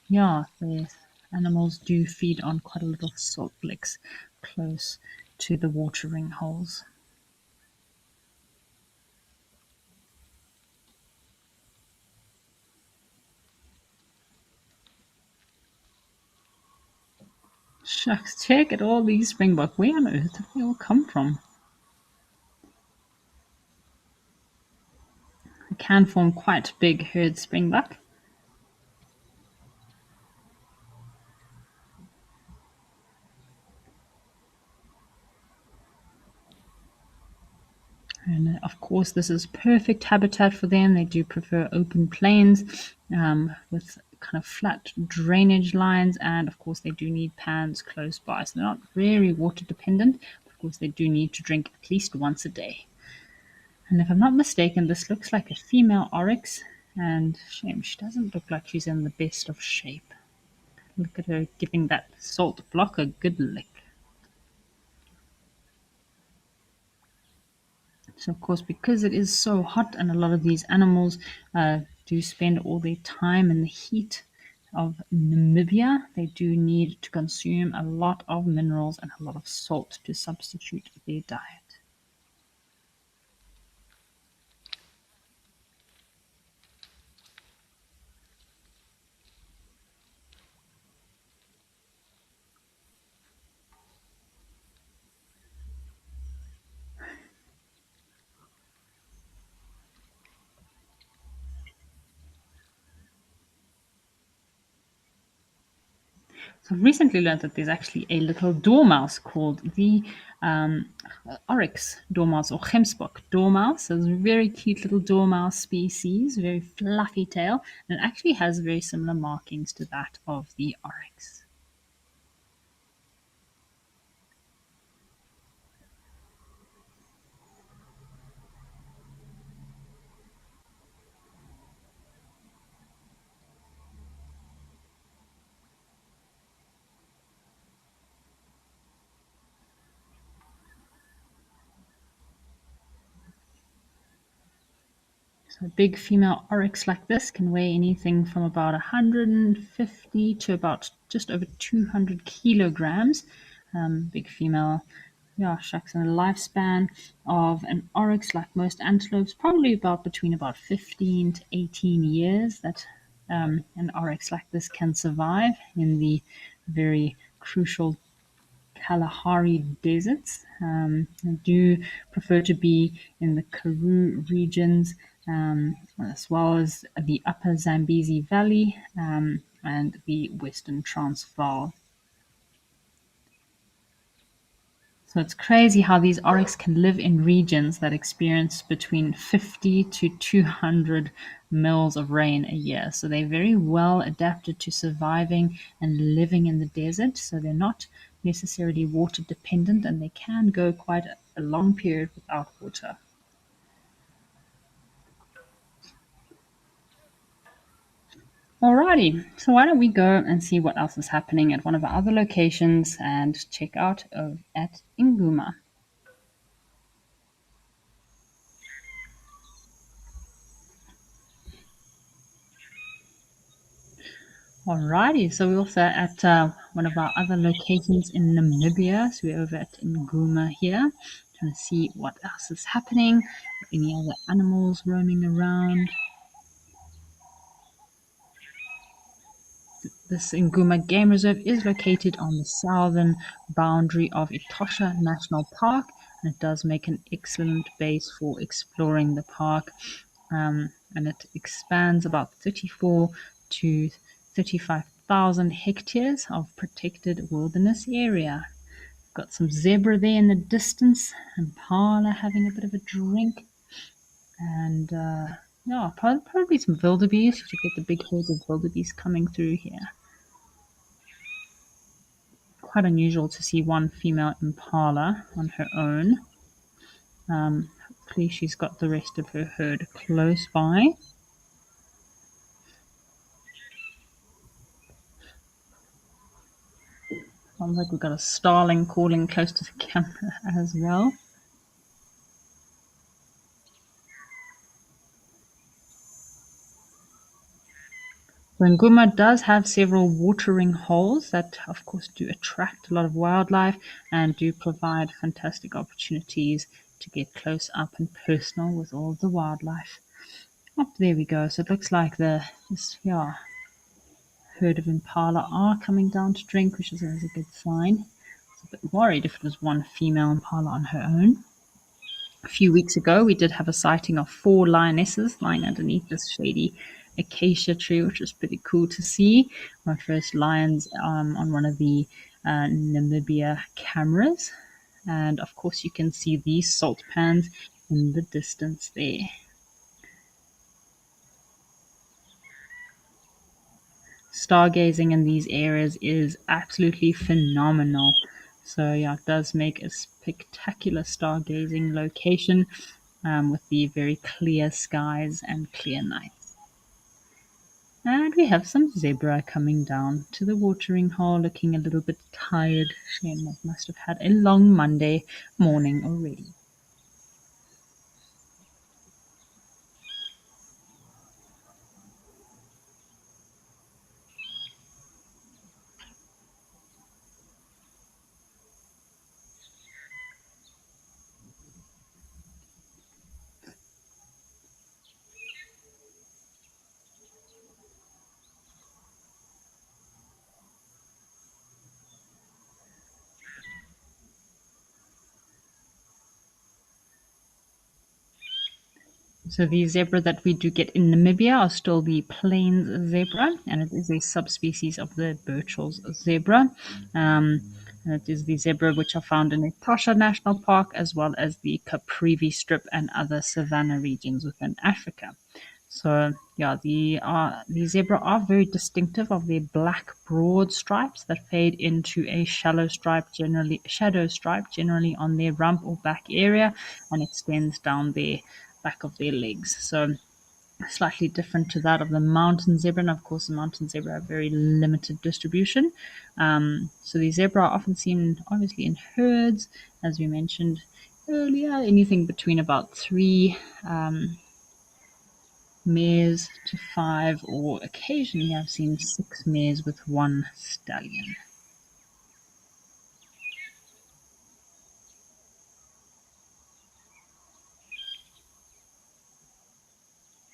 yeah, the animals do feed on quite a lot of salt licks close to the watering holes. Shucks, check at all these springbok. Where on earth have they all come from? They can form quite big herd springbok. And of course, this is perfect habitat for them. They do prefer open plains with kind of flat drainage lines, and of course, they do need pans close by. So they're not very water dependent. Of course, they do need to drink at least once a day. And if I'm not mistaken, this looks like a female oryx And shame, she doesn't look like she's in the best of shape. Look at her giving that salt block a good lick. So, of course, because it is so hot, and a lot of these animals do spend all their time in the heat of Namibia, they do need to consume a lot of minerals and a lot of salt to substitute their diet. So I've recently learned that there's actually a little dormouse called the um, oryx dormouse or gemsbok dormouse. So it's a very cute little dormouse species, very fluffy tail, and it actually has very similar markings to that of the oryx. So a big female oryx like this can weigh anything from about 150 to about just over 200 kilograms. Big female, yeah, shucks, and a lifespan of an oryx, like most antelopes, probably about between about 15 to 18 years that an oryx like this can survive in the very crucial Kalahari deserts. I do prefer to be in the Karoo regions, as well as the upper Zambezi Valley and the Western Transvaal. So it's crazy how these oryx can live in regions that experience between 50 to 200 mils of rain a year. So they're very well adapted to surviving and living in the desert. So they're not necessarily water dependent, and they can go quite a long period without water. Alrighty, so why don't we go and see what else is happening at one of our other locations and check out at Inguma. Alrighty, so we're also at one of our other locations in Namibia. So we're over at Nguma here, trying to see what else is happening, any other animals roaming around. This Nguma Game Reserve is located on the southern boundary of Etosha National Park, and it does make an excellent base for exploring the park. And it expands about 34 to 35,000 hectares of protected wilderness area. Got some zebra there in the distance, impala having a bit of a drink, and yeah, probably some wildebeest. You should get the big herds of wildebeest coming through here. Quite unusual to see one female impala on her own. Hopefully, she's got the rest of her herd close by. Sounds like we've got a starling calling close to the camera as well. Nguma does have several watering holes that, of course, do attract a lot of wildlife and do provide fantastic opportunities to get close up and personal with all of the wildlife. Oh, there we go. So it looks like this herd of impala are coming down to drink, which is always a good sign. I was a bit worried if it was one female impala on her own. A few weeks ago, we did have a sighting of 4 lionesses lying underneath this shady acacia tree, which was pretty cool to see. My first lions on one of the Namibia cameras. And of course, you can see these salt pans in the distance there. Stargazing in these areas is absolutely phenomenal. So yeah, it does make a spectacular stargazing location with the very clear skies and clear nights. And we have some zebra coming down to the watering hole, looking a little bit tired. She must have had a long Monday morning already. So the zebra that we do get in Namibia are still the plains zebra, and it is a subspecies of the Birchall's zebra. And it is the zebra which are found in Etosha National Park as well as the Caprivi Strip and other savanna regions within Africa. So yeah, the zebra are very distinctive of their black broad stripes that fade into a shallow stripe, generally shadow stripe, generally on their rump or back area, and extends down their back of their legs. So slightly different to that of the mountain zebra, and of course the mountain zebra have very limited distribution. So the zebra are often seen, obviously, in herds, as we mentioned earlier, anything between about three. Mares to five, or occasionally I've seen six mares with one stallion.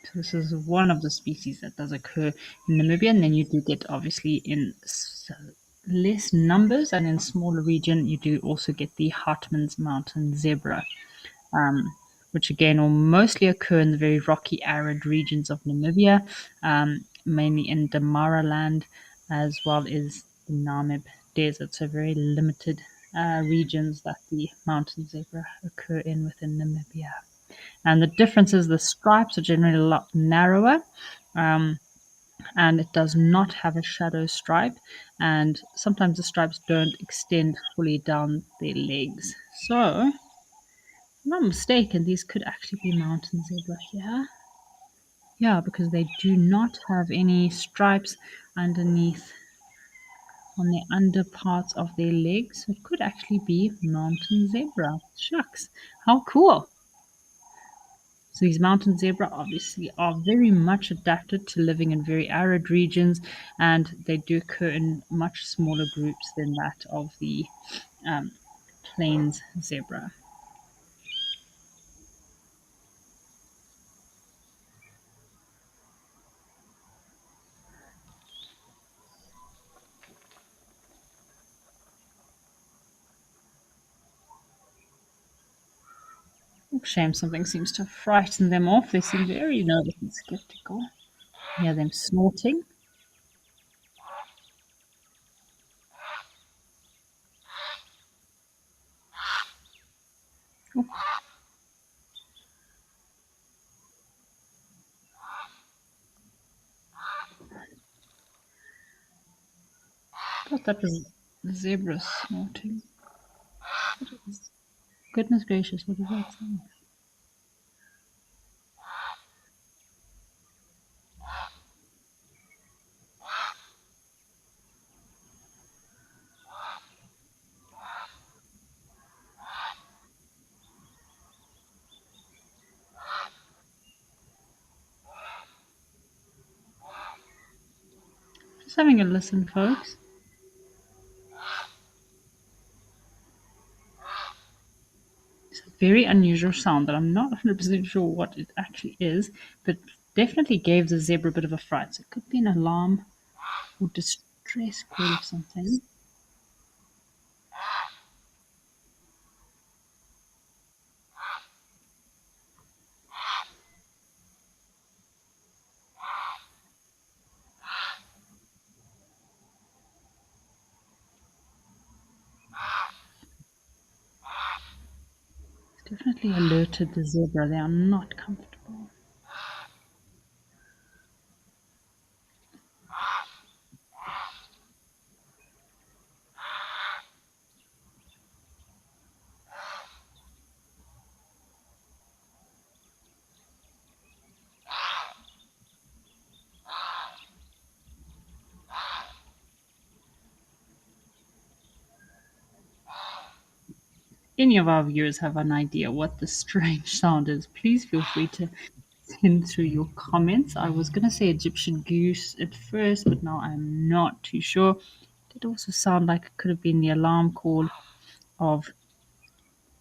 So this is one of the species that does occur in Namibia, and then you do get obviously in less numbers and in smaller region you do also get the Hartmann's mountain zebra, which again will mostly occur in the very rocky, arid regions of Namibia, mainly in Damaraland, as well as the Namib Desert. So very limited regions that the mountain zebra occur in within Namibia. And the difference is the stripes are generally a lot narrower. And it does not have a shadow stripe, and sometimes the stripes don't extend fully down their legs. So I'm not mistaken, these could actually be mountain zebra here. Yeah, because they do not have any stripes underneath on the under parts of their legs. So it could actually be mountain zebra. Shucks, how cool! So these mountain zebra obviously are very much adapted to living in very arid regions, and they do occur in much smaller groups than that of the um, plains zebra. Shame something seems to frighten them off. They seem very nervous and skeptical. Hear them snorting. Oh, I thought that was the zebra snorting. Goodness gracious, what is that sound? Just having a listen, folks. It's a very unusual sound that I'm not 100% sure what it actually is, but definitely gave the zebra a bit of a fright. So it could be an alarm or distress call of something. It's definitely alerted the zebra. They are not comfortable. any of our viewers have an idea what the strange sound is, please feel free to send through your comments. I was going to say Egyptian goose at first, but now I'm not too sure. It did also sound like it could have been the alarm call of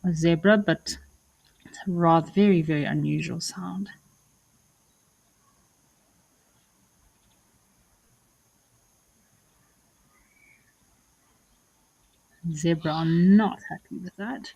a zebra, but it's a rather very, very unusual sound. Zebra are not happy with that.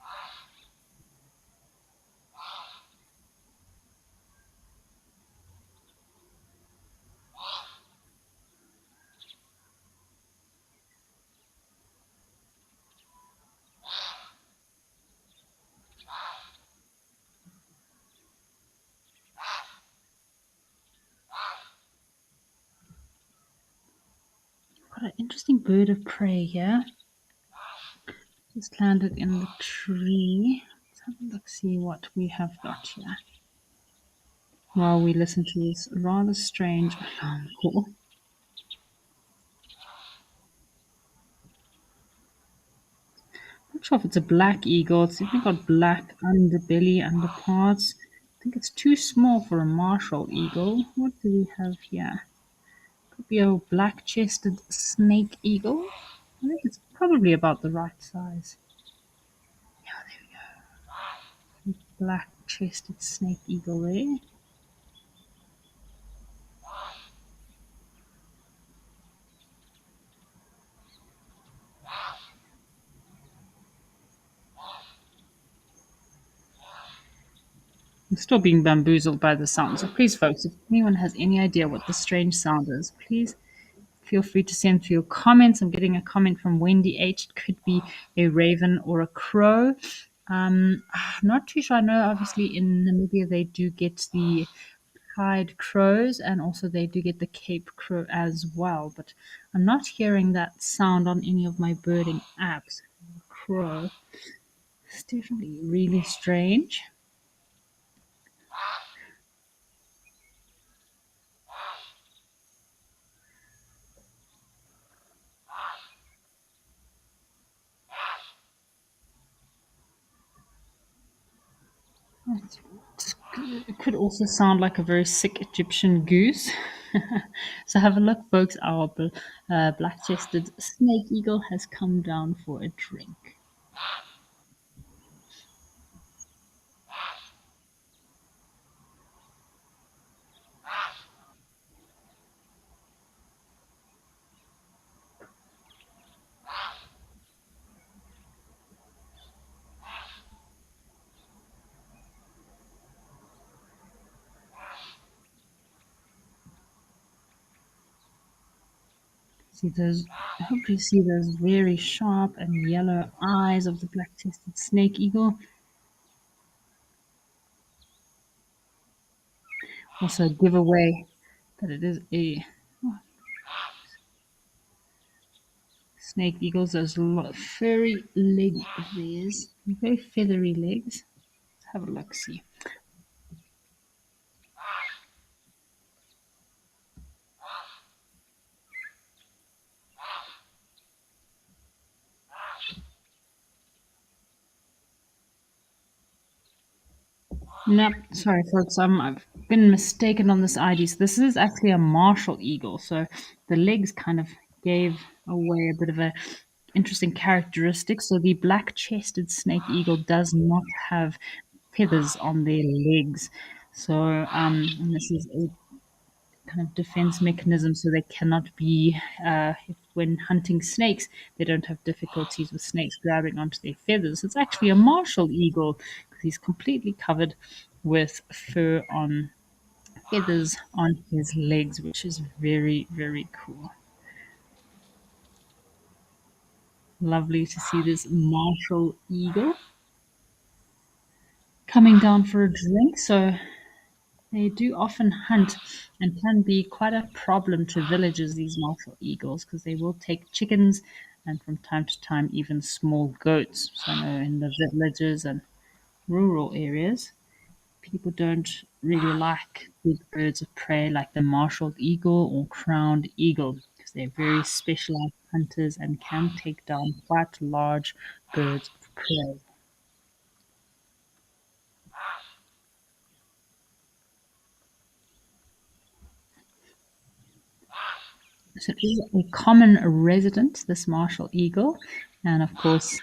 Got an interesting bird of prey here. Just landed in the tree. Let's have a look, see what we have got here. While we listen to this rather strange alarm call. Not sure if it's a black eagle. It's definitely got black underbelly, underparts. I think it's too small for a martial eagle. What do we have here? Could be a black-chested snake eagle. I think it's probably about the right size. Yeah, there we go. Black-chested snake eagle there. I'm still being bamboozled by the sound. So please, folks, if anyone has any idea what the strange sound is, please feel free to send through your comments. I'm getting a comment from Wendy H. It could be a raven or a crow. I'm not too sure. I know obviously in Namibia they do get the pied crows and also they do get the Cape crow as well. But I'm not hearing that sound on any of my birding apps. Crow. It's definitely really strange. It could also sound like a very sick Egyptian goose. So have a look, folks. Our black-chested snake eagle has come down for a drink. See those? I hope you see those very sharp and yellow eyes of the black-chested snake eagle. Also, give away that it is a snake eagles. Those furry leg of theirs, very feathery legs. Let's have a look. See. Nope, sorry folks, I've been mistaken on this ID. So this is actually a martial eagle. So the legs kind of gave away a bit of a interesting characteristic. So the black-chested snake eagle does not have feathers on their legs. So and this is a kind of defense mechanism, so they cannot be when hunting snakes, they don't have difficulties with snakes grabbing onto their feathers. It's actually a martial eagle because he's completely covered with fur on feathers on his legs, which is very, very cool. Lovely to see this martial eagle coming down for a drink. So they do often hunt and can be quite a problem to villagers, these martial eagles, because they will take chickens and from time to time even small goats. So I know in the villages and rural areas, people don't really like big birds of prey like the martial eagle or crowned eagle because they're very specialized hunters and can take down quite large birds of prey. So it is a common resident, this martial eagle. And of course,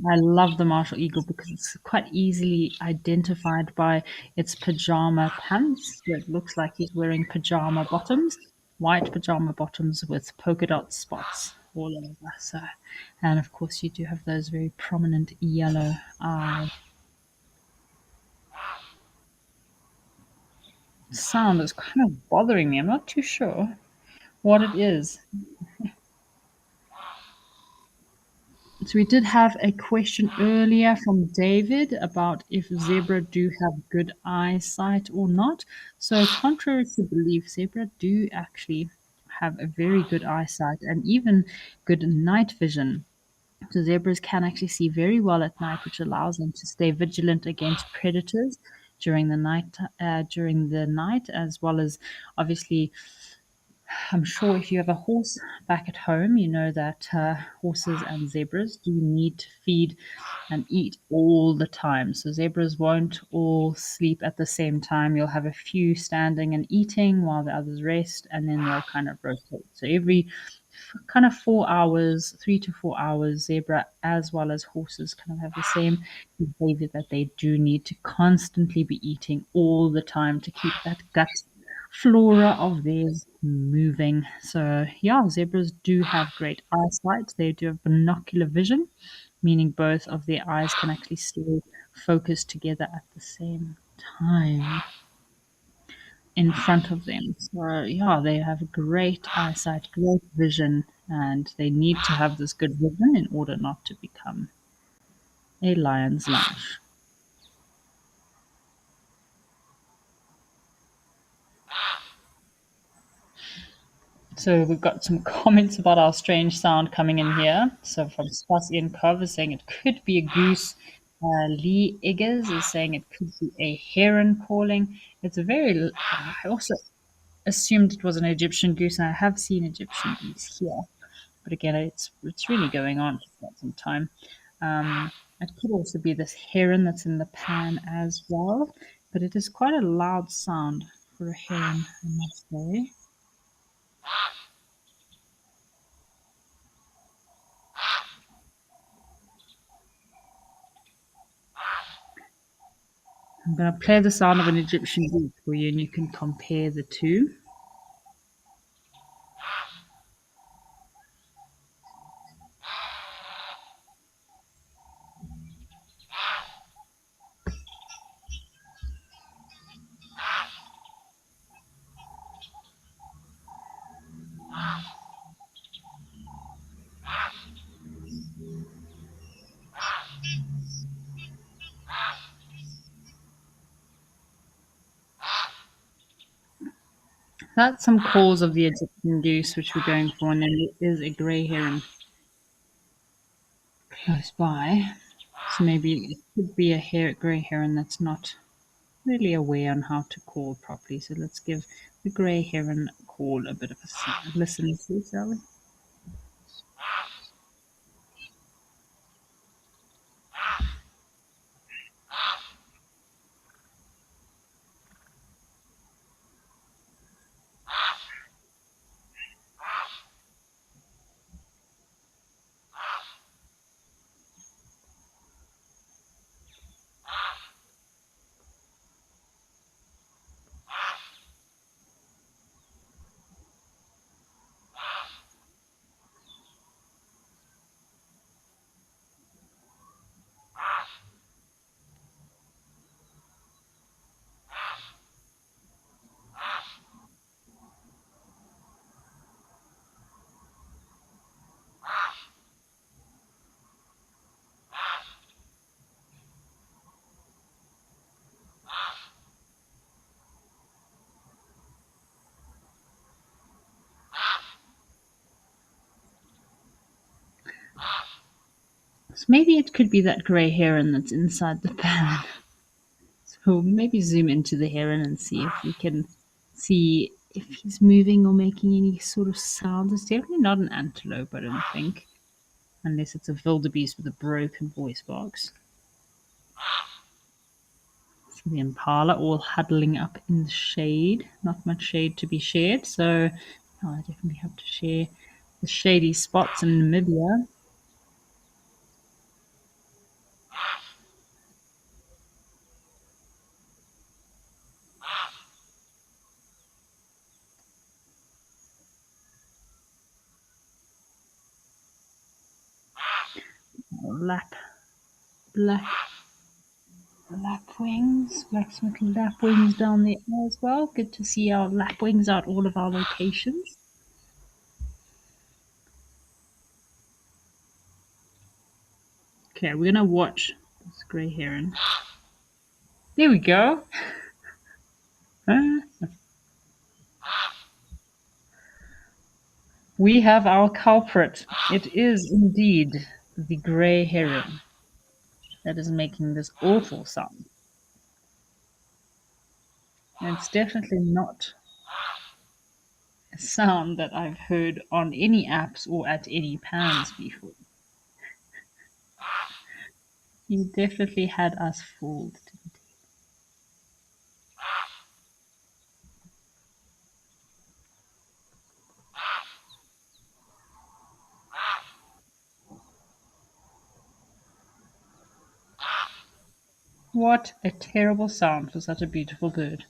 I love the martial eagle because it's quite easily identified by its pajama pants. So it looks like he's wearing pajama bottoms, white pajama bottoms with polka dot spots all over. So, and of course, you do have those very prominent yellow eyes. Sound is kind of bothering me. I'm not too sure what it is. So we did have a question earlier from David about if zebra do have good eyesight or not. So contrary to belief, zebra do actually have a very good eyesight and even good night vision. So zebras can actually see very well at night, which allows them to stay vigilant against predators during the night, as well as obviously I'm sure if you have a horse back at home, you know that horses and zebras do need to feed and eat all the time. So zebras won't all sleep at the same time. You'll have a few standing and eating while the others rest, and then they'll kind of rotate. So every kind of 4 hours, 3 to 4 hours, zebra as well as horses kind of have the same behavior that they do need to constantly be eating all the time to keep that gut flora of theirs moving. So, yeah, zebras do have great eyesight. They do have binocular vision, meaning both of their eyes can actually stay focused together at the same time in front of them. So, yeah, they have great eyesight, great vision, and they need to have this good vision in order not to become a lion's lunch. So we've got some comments about our strange sound coming in here. So from Spas Ian Cove is saying it could be a goose. Lee Eggers is saying it could be a heron calling. It's a very. I also assumed it was an Egyptian goose, and I have seen Egyptian geese here. But again, it's really going on for quite some time. It could also be this heron that's in the pan as well, but it is quite a loud sound for a heron, I must say. I'm going to play the sound of an Egyptian goose for you, and you can compare the two. That's some calls of the Egyptian goose, which we're going for, and then there is a grey heron close by. So maybe it could be a grey heron that's not really aware on how to call properly. So let's give the grey heron call a bit of a listen to, shall we? So maybe it could be that grey heron that's inside the pan. So maybe zoom into the heron and see if we can see if he's moving or making any sort of sound. It's definitely not an antelope, I don't think, unless it's a wildebeest with a broken voice box. So the impala all huddling up in the shade, not much shade to be shared. So Oh, I definitely have to share the shady spots in Namibia. Lap, black lapwings, blacksmith lapwings down there as well. Good to see our lapwings at all of our locations. Okay, we're gonna watch this grey heron. There we go. We have our culprit. It is indeed the grey heron that is making this awful sound. And it's definitely not a sound that I've heard on any apps or at any pans before. You definitely had us fooled. What a terrible sound for such a beautiful bird.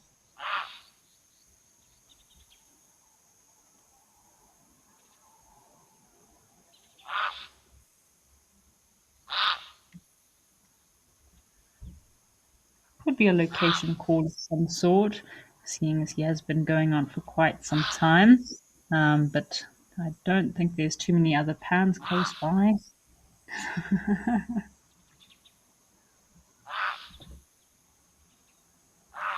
Could be a location call of some sort, seeing as he has been going on for quite some time. But I don't think there's too many other pans close by.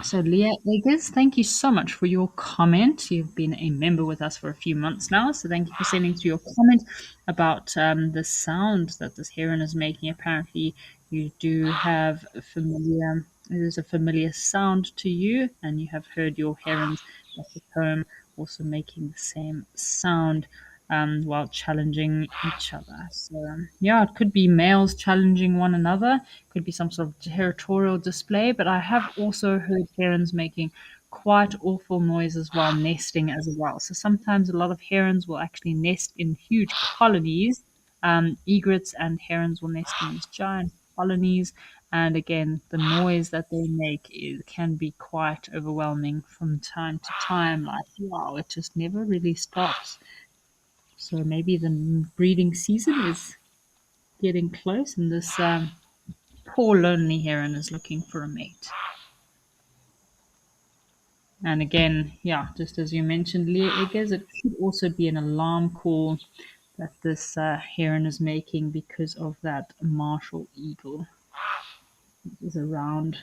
So, Leah Eggers, thank you so much for your comment. You've been a member with us for a few months now, so thank you for sending through your comment about the sound that this heron is making. Apparently, you do have a familiar, it is a familiar sound to you, and you have heard your herons back at home also making the same sound while challenging each other. So, yeah, it could be males challenging one another, could be some sort of territorial display, but I have also heard herons making quite awful noises while nesting as well. So, sometimes a lot of herons will actually nest in huge colonies. Egrets and herons will nest in these giant colonies. And again, the noise that they make can be quite overwhelming from time to time. Like, wow, it just never really stops. So maybe the breeding season is getting close, and this poor lonely heron is looking for a mate. And again, yeah, just as you mentioned, Leah Eggers, it should also be an alarm call that this heron is making because of that martial eagle that is around.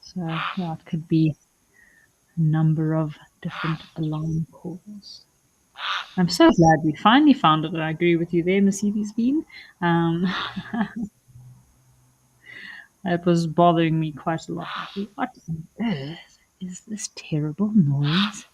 So yeah, it could be a number of different alarm calls. I'm so glad we finally found it. I agree with you there, Mercedes Bean. Um, it was bothering me quite a lot. What on earth is this terrible noise?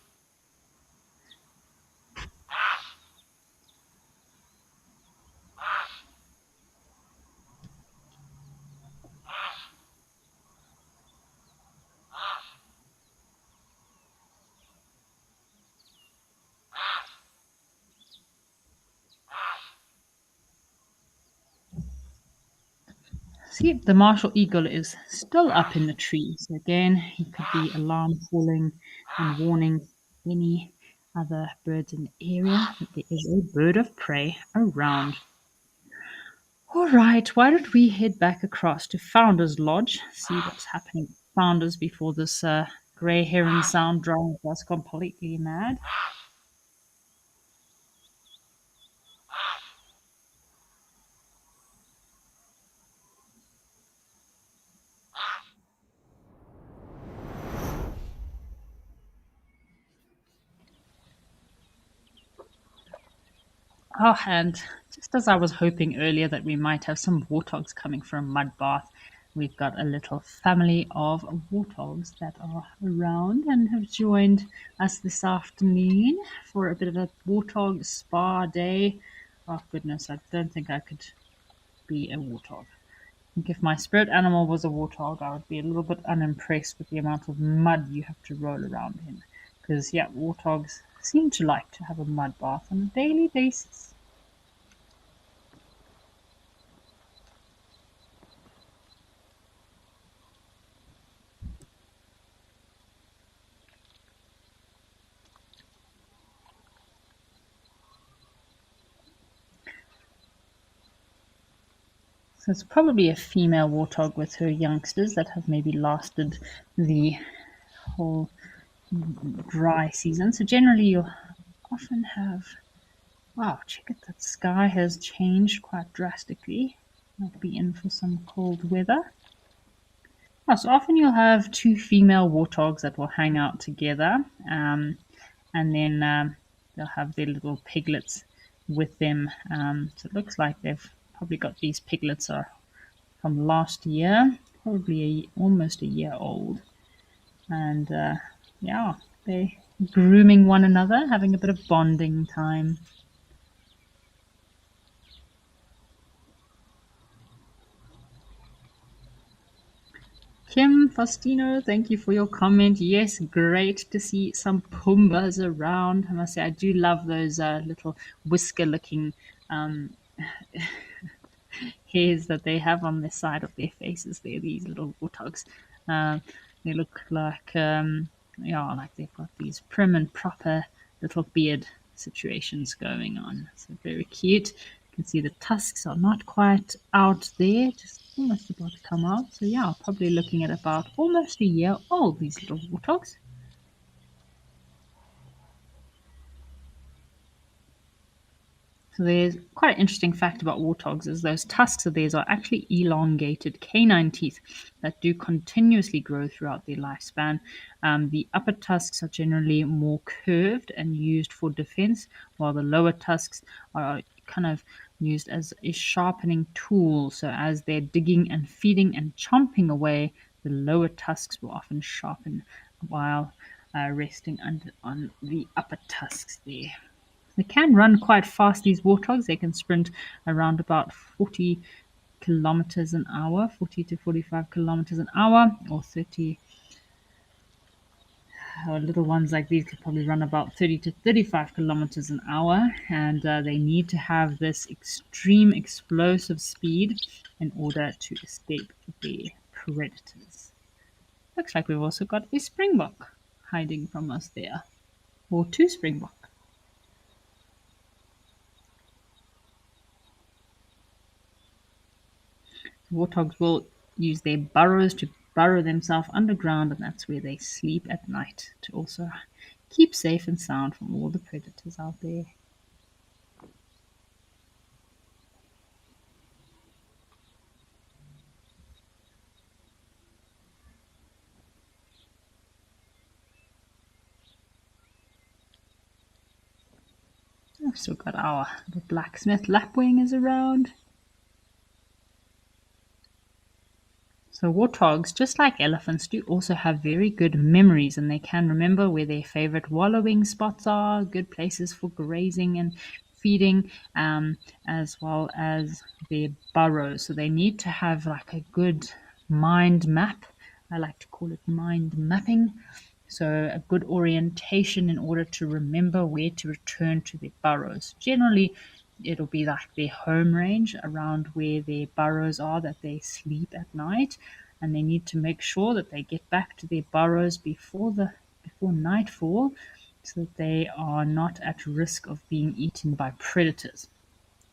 See, the martial eagle is still up in the tree. So again, he could be alarm calling and warning any other birds in the area that there is a bird of prey around. All right, why don't we head back across to Founders Lodge, see what's happening with Founders before this grey heron sound drives us completely mad. Oh, and just as I was hoping earlier that we might have some warthogs coming for a mud bath, we've got a little family of warthogs that are around and have joined us this afternoon for a bit of a warthog spa day. Oh, goodness, I don't think I could be a warthog. I think if my spirit animal was a warthog, I would be a little bit unimpressed with the amount of mud you have to roll around in. Because, yeah, warthogs seem to like to have a mud bath on a daily basis. So it's probably a female warthog with her youngsters that have maybe lasted the whole dry season. So generally you'll often have, wow, check it, that sky has changed quite drastically. Might be in for some cold weather. Oh, so often you'll have two female warthogs that will hang out together, and then they'll have their little piglets with them. So it looks like they've probably got these piglets are from last year, probably almost a year old, and yeah, they grooming one another, having a bit of bonding time. Kim Faustino, thank you for your comment. Yes, great to see some Pumbas around. I must say, I do love those little whisker-looking um, hairs that they have on the side of their faces. They're these little warthogs. Uh, they look like, yeah, like they've got these prim and proper little beard situations going on. So very cute. You can see the tusks are not quite out there, just almost about to come out. So yeah, probably looking at about almost a year old, these little warthogs. So there's quite an interesting fact about warthogs is those tusks of theirs are actually elongated canine teeth that do continuously grow throughout their lifespan. The upper tusks are generally more curved and used for defense, while the lower tusks are kind of used as a sharpening tool. So as they're digging and feeding and chomping away, the lower tusks will often sharpen while resting on the upper tusks there. They can run quite fast, these warthogs. They can sprint around about 40 kilometers an hour, 40 to 45 kilometers an hour, or 30. Or little ones like these could probably run about 30 to 35 kilometers an hour, and they need to have this extreme explosive speed in order to escape the predators. Looks like we've also got a springbok hiding from us there, or two springbok. Warthogs will use their burrows to burrow themselves underground, and that's where they sleep at night to also keep safe and sound from all the predators out there. I've still got our little blacksmith lapwing is around. So warthogs, just like elephants, do also have very good memories, and they can remember where their favorite wallowing spots are, good places for grazing and feeding, as well as their burrows. So they need to have like a good mind map. I like to call it mind mapping. So a good orientation in order to remember where to return to their burrows. Generally, it'll be like their home range around where their burrows are that they sleep at night, and they need to make sure that they get back to their burrows before nightfall so that they are not at risk of being eaten by predators.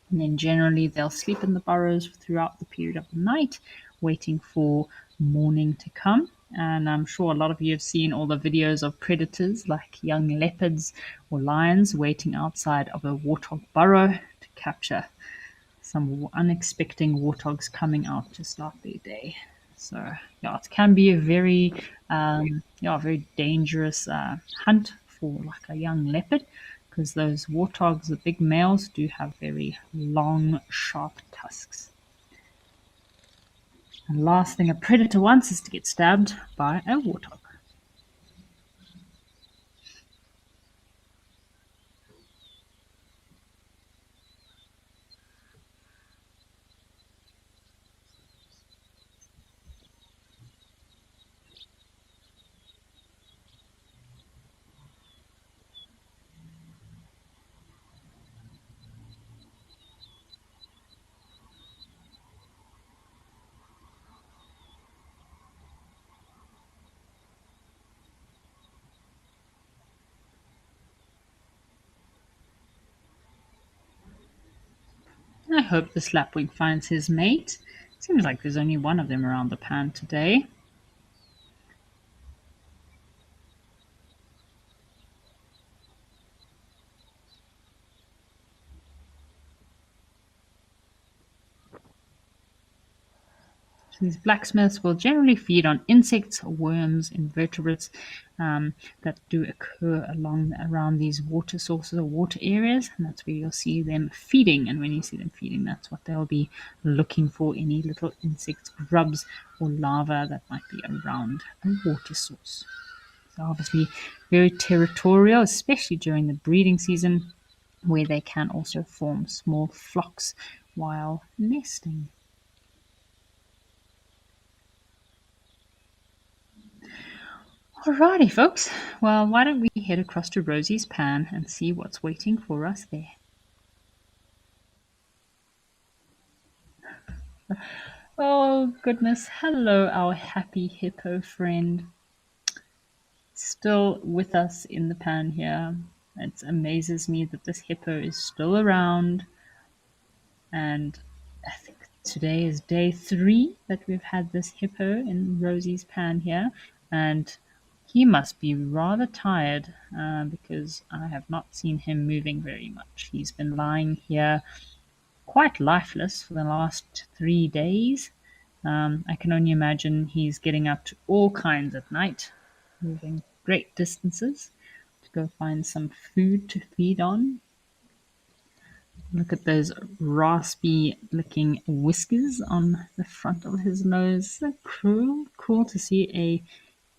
And then generally they'll sleep in the burrows throughout the period of the night, waiting for morning to come. And I'm sure a lot of you have seen all the videos of predators like young leopards or lions waiting outside of a warthog burrow to capture some unexpected warthogs coming out to start their day. So yeah, it can be a very dangerous hunt for like a young leopard, because those warthogs, the big males, do have very long, sharp tusks. And last thing a predator wants is to get stabbed by a warthog. hope this lapwing finds his mate. Seems like there's only one of them around the pan today. These blacksmiths will generally feed on insects, worms, invertebrates that do occur around these water sources or water areas, and that's where you'll see them feeding. And when you see them feeding, that's what they'll be looking for: any little insects, grubs, or larvae that might be around a water source. So obviously, very territorial, especially during the breeding season, where they can also form small flocks while nesting. Alrighty, folks. Well, why don't we head across to Rosie's pan and see what's waiting for us there? Oh, goodness. Hello, our happy hippo friend. Still with us in the pan here. It amazes me that this hippo is still around. And I think today is day 3 that we've had this hippo in Rosie's pan here. And he must be rather tired because I have not seen him moving very much. He's been lying here quite lifeless for the last 3 days. I can only imagine he's getting up to all kinds at night, moving great distances to go find some food to feed on. Look at those raspy looking whiskers on the front of his nose. So cool to see a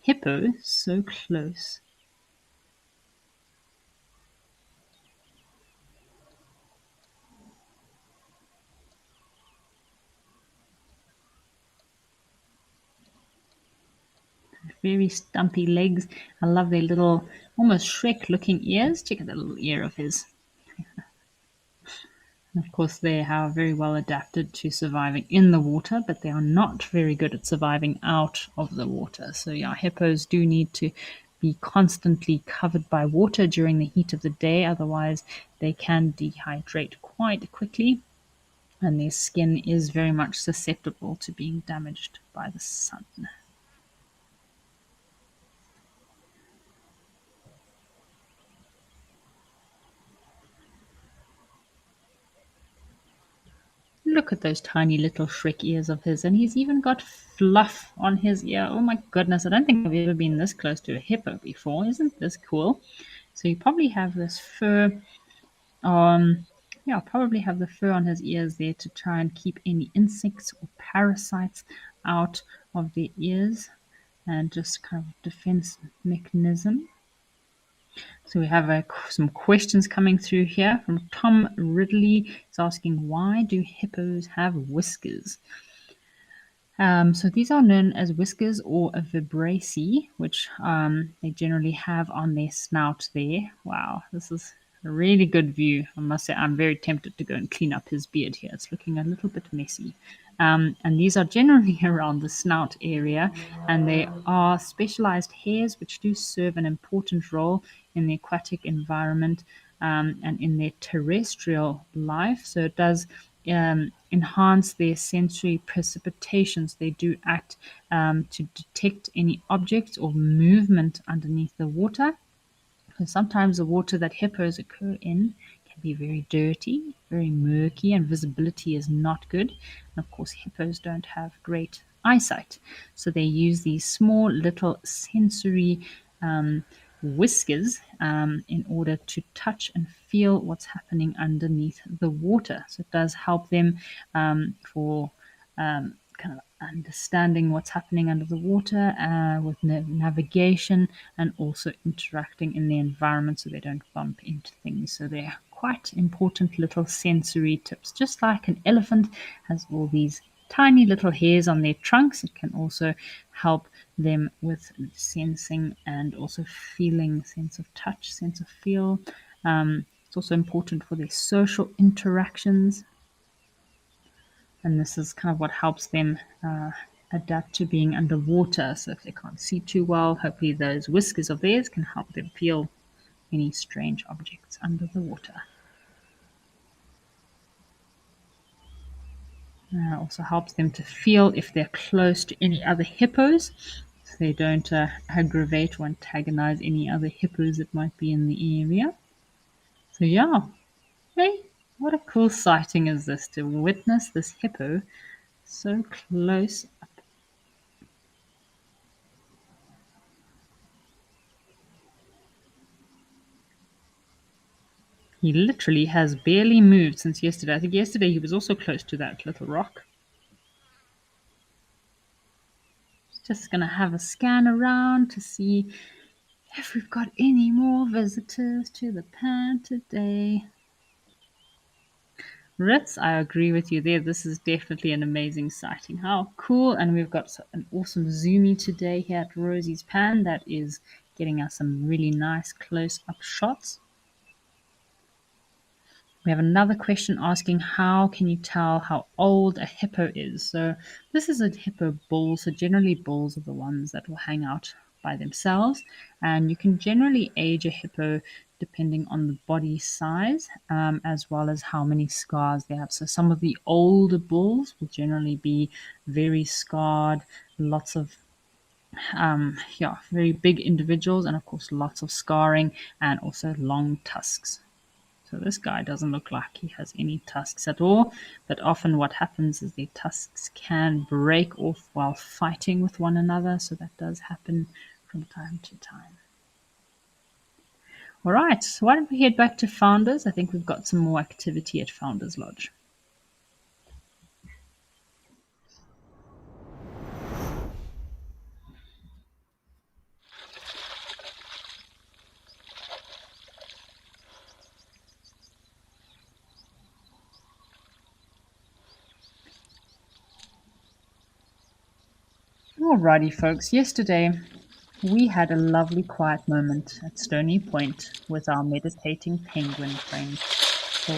hippo so close. Very stumpy legs. I love their little, almost Shrek looking ears. Check out that little ear of his. And of course, they are very well adapted to surviving in the water, but they are not very good at surviving out of the water. So, yeah, hippos do need to be constantly covered by water during the heat of the day, otherwise, they can dehydrate quite quickly, and their skin is very much susceptible to being damaged by the sun. Look at those tiny little Shrek ears of his, and he's even got fluff on his ear. Oh my goodness, I don't think I've ever been this close to a hippo before. Isn't this cool? So you probably have this fur on, yeah, probably have the fur on his ears there to try and keep any insects or parasites out of the ears, and just kind of defense mechanism. So we have some questions coming through here from Tom Ridley. He's asking, why do hippos have whiskers? So these are known as whiskers or a vibrissae, which they generally have on their snout there. Wow, this is a really good view. I must say I'm very tempted to go and clean up his beard here. It's looking a little bit messy. And these are generally around the snout area, and they are specialized hairs which do serve an important role in the aquatic environment and in their terrestrial life. So it does enhance their sensory precipitations. They do act to detect any objects or movement underneath the water. So sometimes the water that hippos occur in can be very dirty, very murky, and visibility is not good. And of course, hippos don't have great eyesight. So they use these small little sensory whiskers in order to touch and feel what's happening underneath the water. So it does help them for kind of understanding what's happening under the water with navigation and also interacting in the environment so they don't bump into things. So they're quite important little sensory tips. Just like an elephant has all these tiny little hairs on their trunks, it can also help them with sensing and also feeling, sense of touch, sense of feel. It's also important for their social interactions, and this is kind of what helps them adapt to being underwater. So if they can't see too well, hopefully those whiskers of theirs can help them feel any strange objects under the water. Also helps them to feel if they're close to any other hippos, so they don't aggravate or antagonize any other hippos that might be in the area. So yeah, hey, what a cool sighting is this, to witness this hippo so close up. He literally has barely moved since yesterday. I think yesterday he was also close to that little rock. Just gonna have a scan around to see if we've got any more visitors to the pan today. Ritz, I agree with you there. This is definitely an amazing sighting. How cool. And we've got an awesome zoomy today here at Rosie's Pan that is getting us some really nice close up shots. We have another question asking, how can you tell how old a hippo is? So this is a hippo bull. So generally bulls are the ones that will hang out by themselves. And you can generally age a hippo depending on the body size, as well as how many scars they have. So some of the older bulls will generally be very scarred, lots of very big individuals, and of course lots of scarring and also long tusks. So this guy doesn't look like he has any tusks at all, but often what happens is the tusks can break off while fighting with one another, so that does happen from time to time. All right, so why don't we head back to Founders? I think we've got some more activity at Founders Lodge. Alrighty, folks. Yesterday we had a lovely quiet moment at Stony Point with our meditating penguin friend. So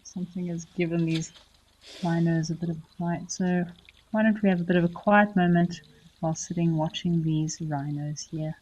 something has given these rhinos a bit of a fright. So why don't we have a bit of a quiet moment while sitting watching these rhinos here?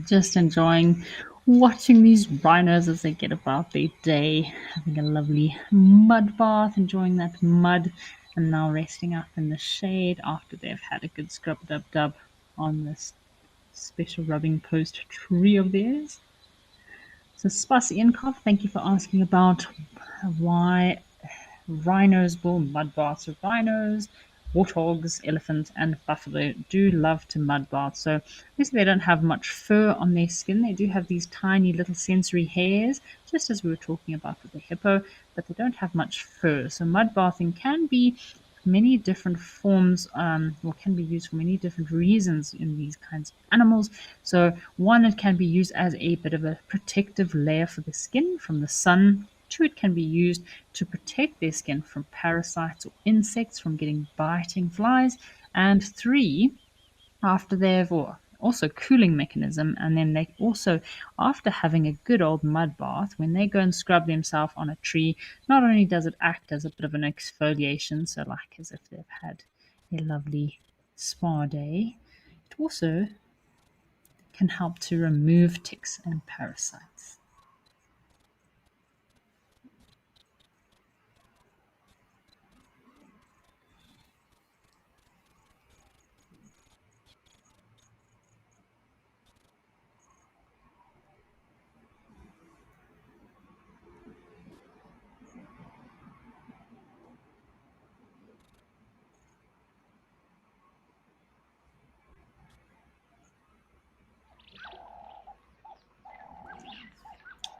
Just enjoying watching these rhinos as they get about their day, having a lovely mud bath, enjoying that mud, and now resting up in the shade after they've had a good scrub dub dub on this special rubbing post tree of theirs. So Spicy Incov, thank you for asking about why rhinos will mud bath. So rhinos, warthogs, elephants, and buffalo do love to mud bath. So obviously they don't have much fur on their skin. They do have these tiny little sensory hairs, just as we were talking about with the hippo, but they don't have much fur. So mud bathing can be many different forms, or can be used for many different reasons in these kinds of animals. So one, it can be used as a bit of a protective layer for the skin from the sun. Two, it can be used to protect their skin from parasites or insects from getting biting flies. And three, after they've or also cooling mechanism, and then they also, after having a good old mud bath, when they go and scrub themselves on a tree, not only does it act as a bit of an exfoliation, so like as if they've had a lovely spa day, it also can help to remove ticks and parasites.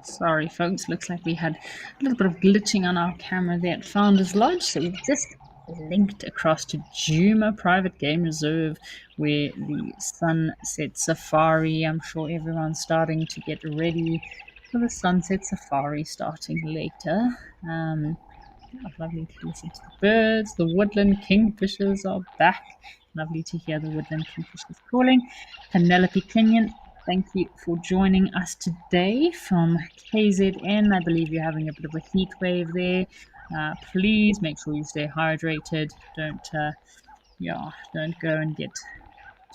Sorry, folks. Looks like we had a little bit of glitching on our camera there at Founders Lodge. So we've just linked across to Juma Private Game Reserve, where the Sunset Safari. I'm sure everyone's starting to get ready for the Sunset Safari starting later. Lovely to listen to the birds. The woodland kingfishers are back. Lovely to hear the woodland kingfishers calling. Penelope Kenyon, thank you for joining us today from KZN. I believe you're having a bit of a heat wave there. Please make sure you stay hydrated. Don't go and get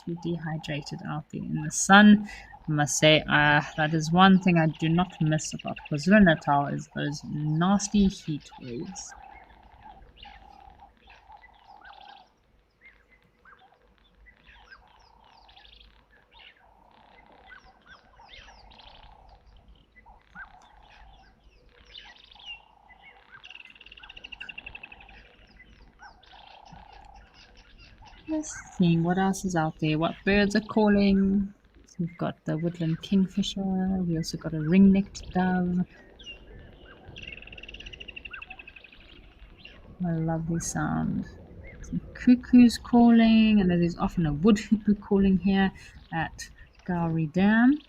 too dehydrated out there in the sun. I must say, that is one thing I do not miss about KwaZulu Natal is those nasty heat waves. Let's see what else is out there. What birds are calling? So we've got the woodland kingfisher. We also got a ring-necked dove. What a lovely sound. Some cuckoos calling, and there's often a wood hoopoe calling here at Gowrie Dam.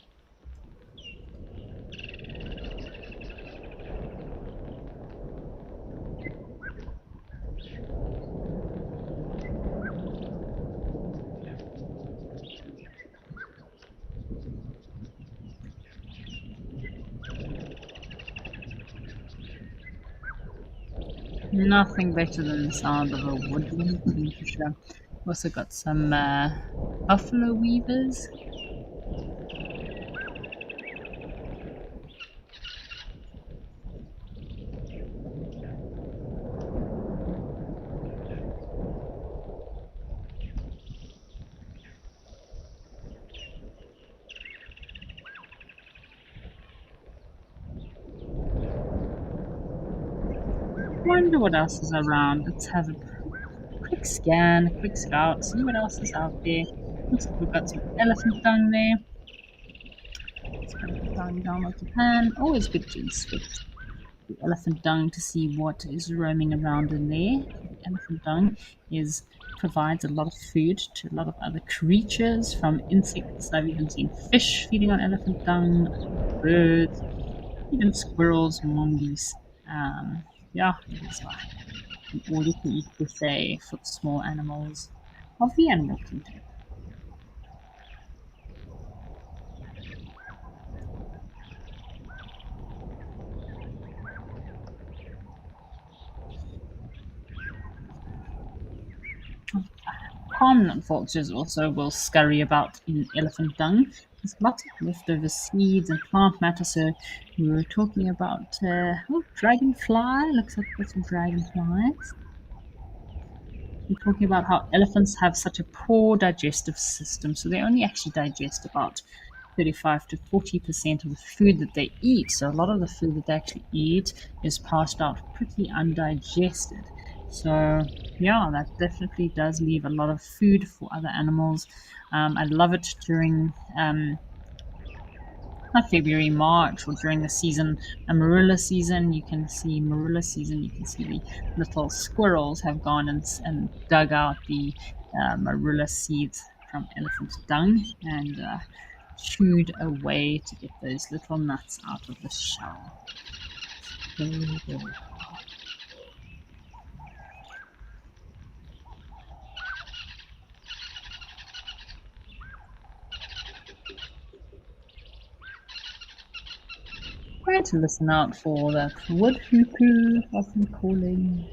Nothing better than the sound of a woodland kingfisher. Also got some buffalo weavers. Wonder what else is around. Let's have a quick scan, a quick scout, see what else is out there. Looks like we've got some elephant dung there. Let's go down Japan. Always good to inspect the elephant dung to see what is roaming around in there. The elephant dung is provides a lot of food to a lot of other creatures, from insects. I've even seen fish feeding on elephant dung, birds, even squirrels, mongoose. Yeah, it is like an all-you-can-eat buffet for the small animals of the animal kingdom. Prominent vultures also will scurry about in elephant dung. There's lots of leftover seeds and plant matter. So we were talking about dragonfly. Looks like we've got some dragonflies. We're talking about how elephants have such a poor digestive system, so they only actually digest about 35 to 40% of the food that they eat. So a lot of the food that they actually eat is passed out pretty undigested. So yeah, that definitely does leave a lot of food for other animals. I love it during February, March, or during the season, a marula season. You can see the little squirrels have gone and dug out the marula seeds from elephant dung and chewed away to get those little nuts out of the shell. Very, very Try to listen out for that wood hoopoe, often calling.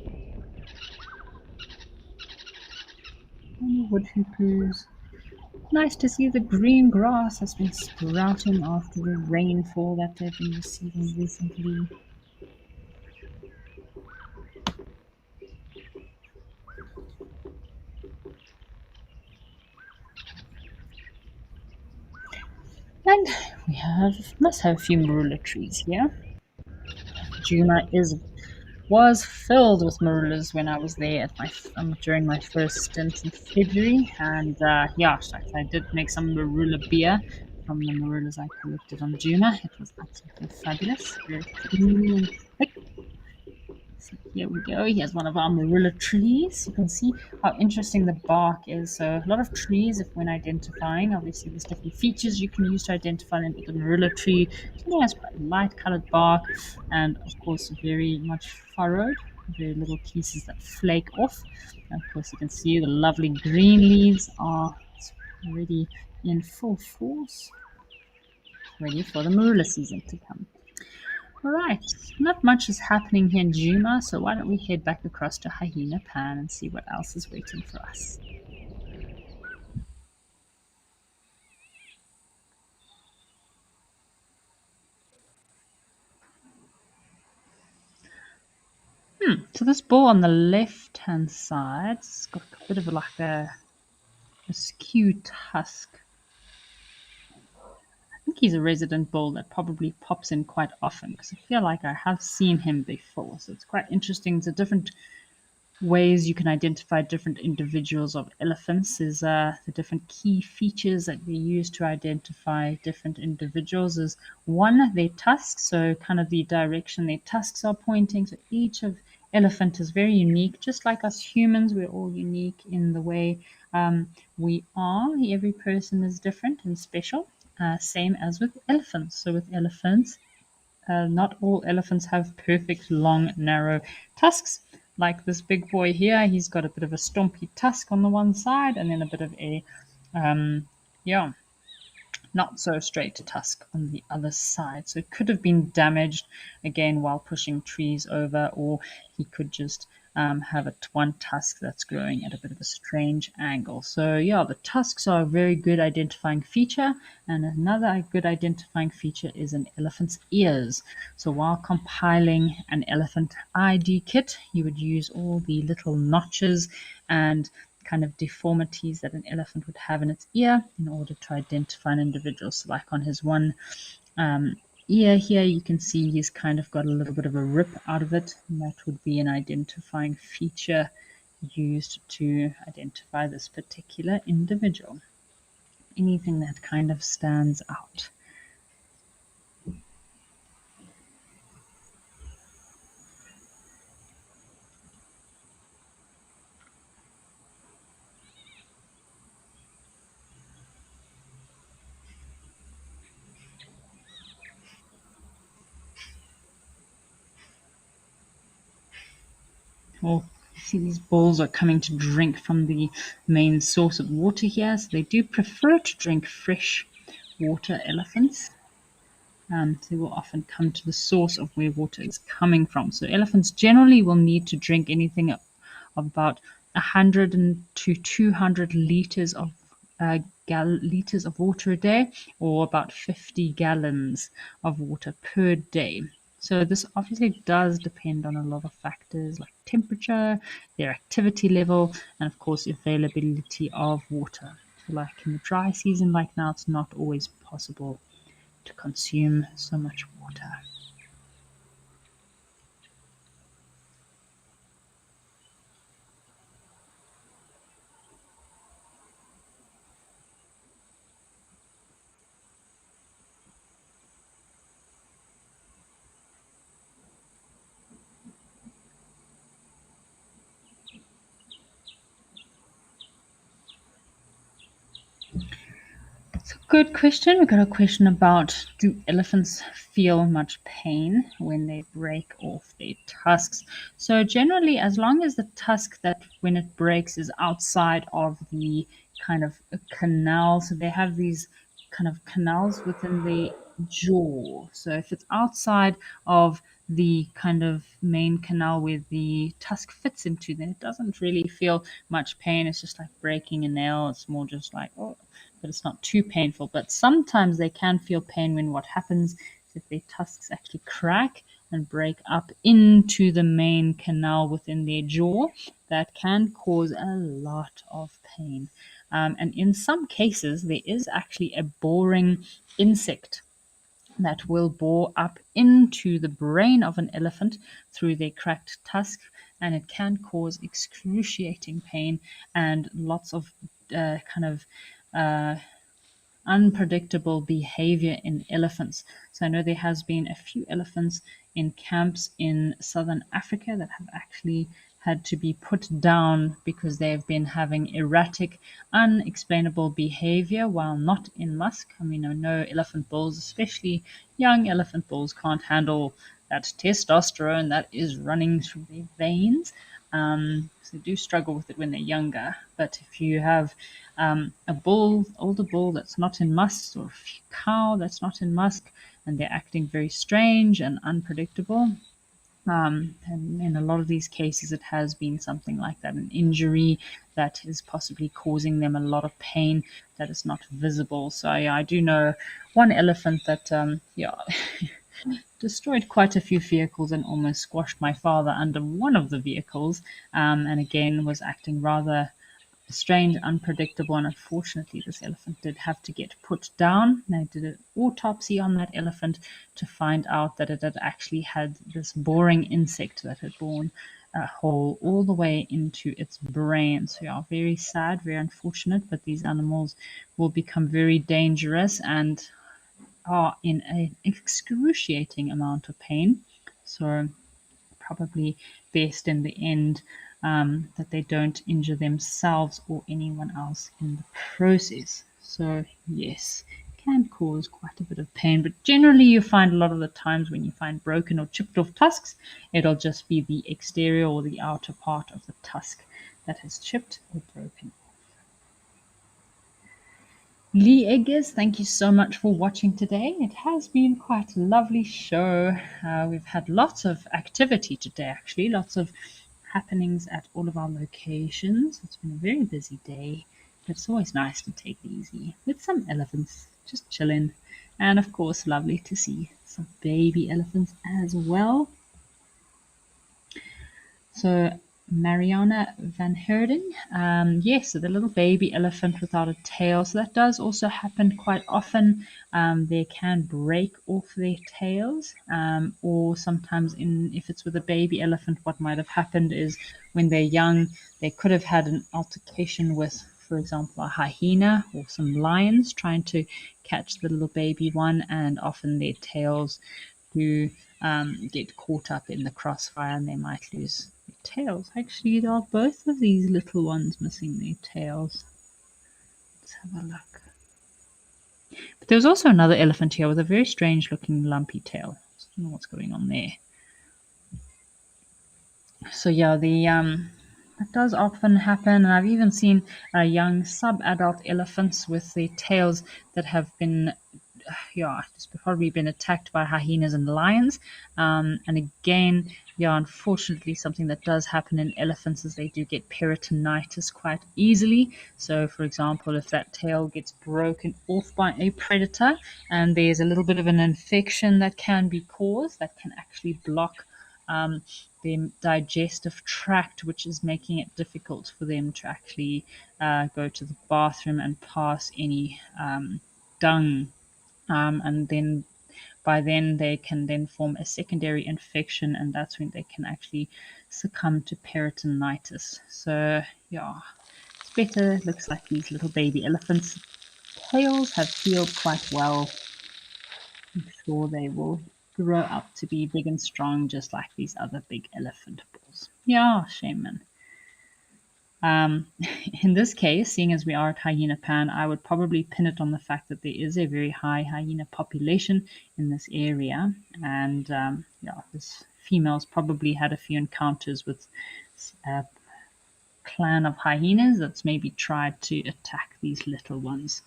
Any wood hoopoes. Nice to see the green grass has been sprouting after the rainfall that they've been receiving recently. And must have a few marula trees here. Juma was filled with marulas when I was there during my first stint in February, and yeah, I did make some marula beer from the marulas I collected on Juma. It was absolutely fabulous, very creamy and thick. So here we go. Here's one of our marula trees. You can see how interesting the bark is. So a lot of trees, if when identifying, obviously there's different features you can use to identify them. But the marula tree generally has quite light colored bark and of course very much furrowed. Very little pieces that flake off. And of course you can see the lovely green leaves are already in full force, ready for the marula season to come. All right, not much is happening here in Juma, so why don't we head back across to Hyena Pan and see what else is waiting for us. So this bull on the left-hand side, it's got a bit of like a skew tusk. I think he's a resident bull that probably pops in quite often because I feel like I have seen him before. So it's quite interesting. It's a different ways you can identify different individuals of elephants is the different key features that we use to identify different individuals is one, their tusks, so kind of the direction their tusks are pointing. So each of elephant is very unique, just like us humans. We're all unique in the way we are. Every person is different and special, same as with elephants. So with elephants, not all elephants have perfect, long, narrow tusks. Like this big boy here, he's got a bit of a stumpy tusk on the one side and then a bit of a, yeah, not so straight tusk on the other side. So it could have been damaged again while pushing trees over, or he could just have a one tusk that's growing at a bit of a strange angle. So yeah, the tusks are a very good identifying feature, and another good identifying feature is an elephant's ears. So while compiling an elephant ID kit, you would use all the little notches and kind of deformities that an elephant would have in its ear in order to identify an individual. So like on his one ear here, you can see he's kind of got a little bit of a rip out of it, and that would be an identifying feature used to identify this particular individual. Anything that kind of stands out. Well, see these bulls are coming to drink from the main source of water here, so they do prefer to drink fresh water, elephants. They will often come to the source of where water is coming from. So elephants generally will need to drink anything of about 100 to 200 liters of liters of water a day, or about 50 gallons of water per day. So this obviously does depend on a lot of factors like temperature, their activity level, and of course availability of water. So like in the dry season like now, it's not always possible to consume so much water. It's a good question. We've got a question about, do elephants feel much pain when they break off their tusks? So generally, as long as the tusk that when it breaks is outside of the kind of canal, so they have these kind of canals within the jaw. So if it's outside of the kind of main canal where the tusk fits into, then it doesn't really feel much pain. It's just like breaking a nail. It's more just like, oh, but it's not too painful. But sometimes they can feel pain when what happens is if their tusks actually crack and break up into the main canal within their jaw, that can cause a lot of pain. And in some cases, there is actually a boring insect that will bore up into the brain of an elephant through their cracked tusk, and it can cause excruciating pain and lots of kind of uh, unpredictable behavior in elephants. So I know there has been a few elephants in camps in southern Africa that have actually had to be put down because they've been having erratic, unexplainable behavior while not in musk. I mean, I know elephant bulls, especially young elephant bulls, can't handle that testosterone that is running through their veins. So they do struggle with it when they're younger. But if you have a bull, older bull that's not in musk, or a cow that's not in musk, and they're acting very strange and unpredictable, and in a lot of these cases, it has been something like that, an injury that is possibly causing them a lot of pain that is not visible. So yeah, I do know one elephant that, yeah, destroyed quite a few vehicles and almost squashed my father under one of the vehicles, and again was acting rather strange, unpredictable, and unfortunately, this elephant did have to get put down. They did an autopsy on that elephant to find out that it had actually had this boring insect that had borne a hole all the way into its brain. So, yeah, very sad, very unfortunate, but these animals will become very dangerous and are in an excruciating amount of pain. So, probably best in the end that they don't injure themselves or anyone else in the process. So, yes, can cause quite a bit of pain, but generally, you find a lot of the times when you find broken or chipped off tusks, it'll just be the exterior or the outer part of the tusk that has chipped or broken. Lee Eggers, thank you so much for watching today. It has been quite a lovely show. We've had lots of activity today, actually, lots of happenings at all of our locations. It's been a very busy day, but it's always nice to take it easy with some elephants just chilling. And of course, lovely to see some baby elephants as well. So Mariana Van Herden, yes, so the little baby elephant without a tail. So that does also happen quite often. They can break off their tails, or sometimes if it's with a baby elephant, what might have happened is when they're young, they could have had an altercation with, for example, a hyena or some lions trying to catch the little baby one, and often their tails do get caught up in the crossfire and they might lose their tails. Actually, there are both of these little ones missing their tails. Let's have a look. But there's also another elephant here with a very strange looking lumpy tail. I don't know what's going on there. So yeah, that does often happen, and I've even seen young sub-adult elephants with their tails that have been, yeah, it's probably been attacked by hyenas and lions. And again, yeah, unfortunately, something that does happen in elephants is they do get peritonitis quite easily. So, for example, if that tail gets broken off by a predator and there's a little bit of an infection that can be caused, that can actually block their digestive tract, which is making it difficult for them to actually go to the bathroom and pass any dung. And then by then they can then form a secondary infection, and that's when they can actually succumb to peritonitis. So yeah, it's better. It looks like these little baby elephants' tails have healed quite well. I'm sure they will grow up to be big and strong, just like these other big elephant bulls. Yeah, shaman. Um, in this case, seeing as we are at Hyena Pan, I would probably pin it on the fact that there is a very high hyena population in this area, and yeah, this female's probably had a few encounters with a clan of hyenas that's maybe tried to attack these little ones.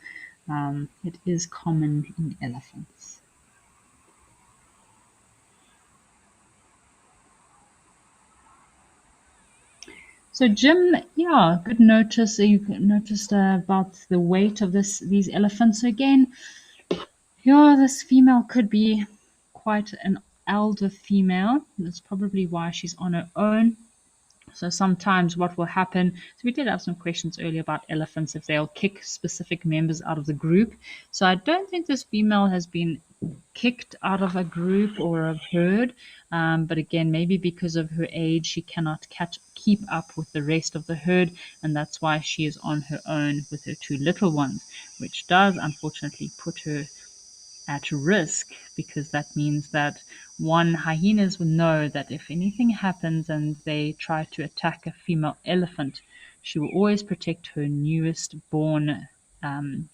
It is common in elephants. So Jim, yeah, good notice. You noticed about the weight of these elephants. So again, yeah, this female could be quite an elder female. That's probably why she's on her own. So sometimes what will happen, so we did have some questions earlier about elephants, if they'll kick specific members out of the group. So I don't think this female has been kicked out of a group or a herd. But again, maybe because of her age, she cannot keep up with the rest of the herd, and that's why she is on her own with her two little ones, which does unfortunately put her at risk, because that means that one, hyenas will know that if anything happens and they try to attack a female elephant, she will always protect her newest born um,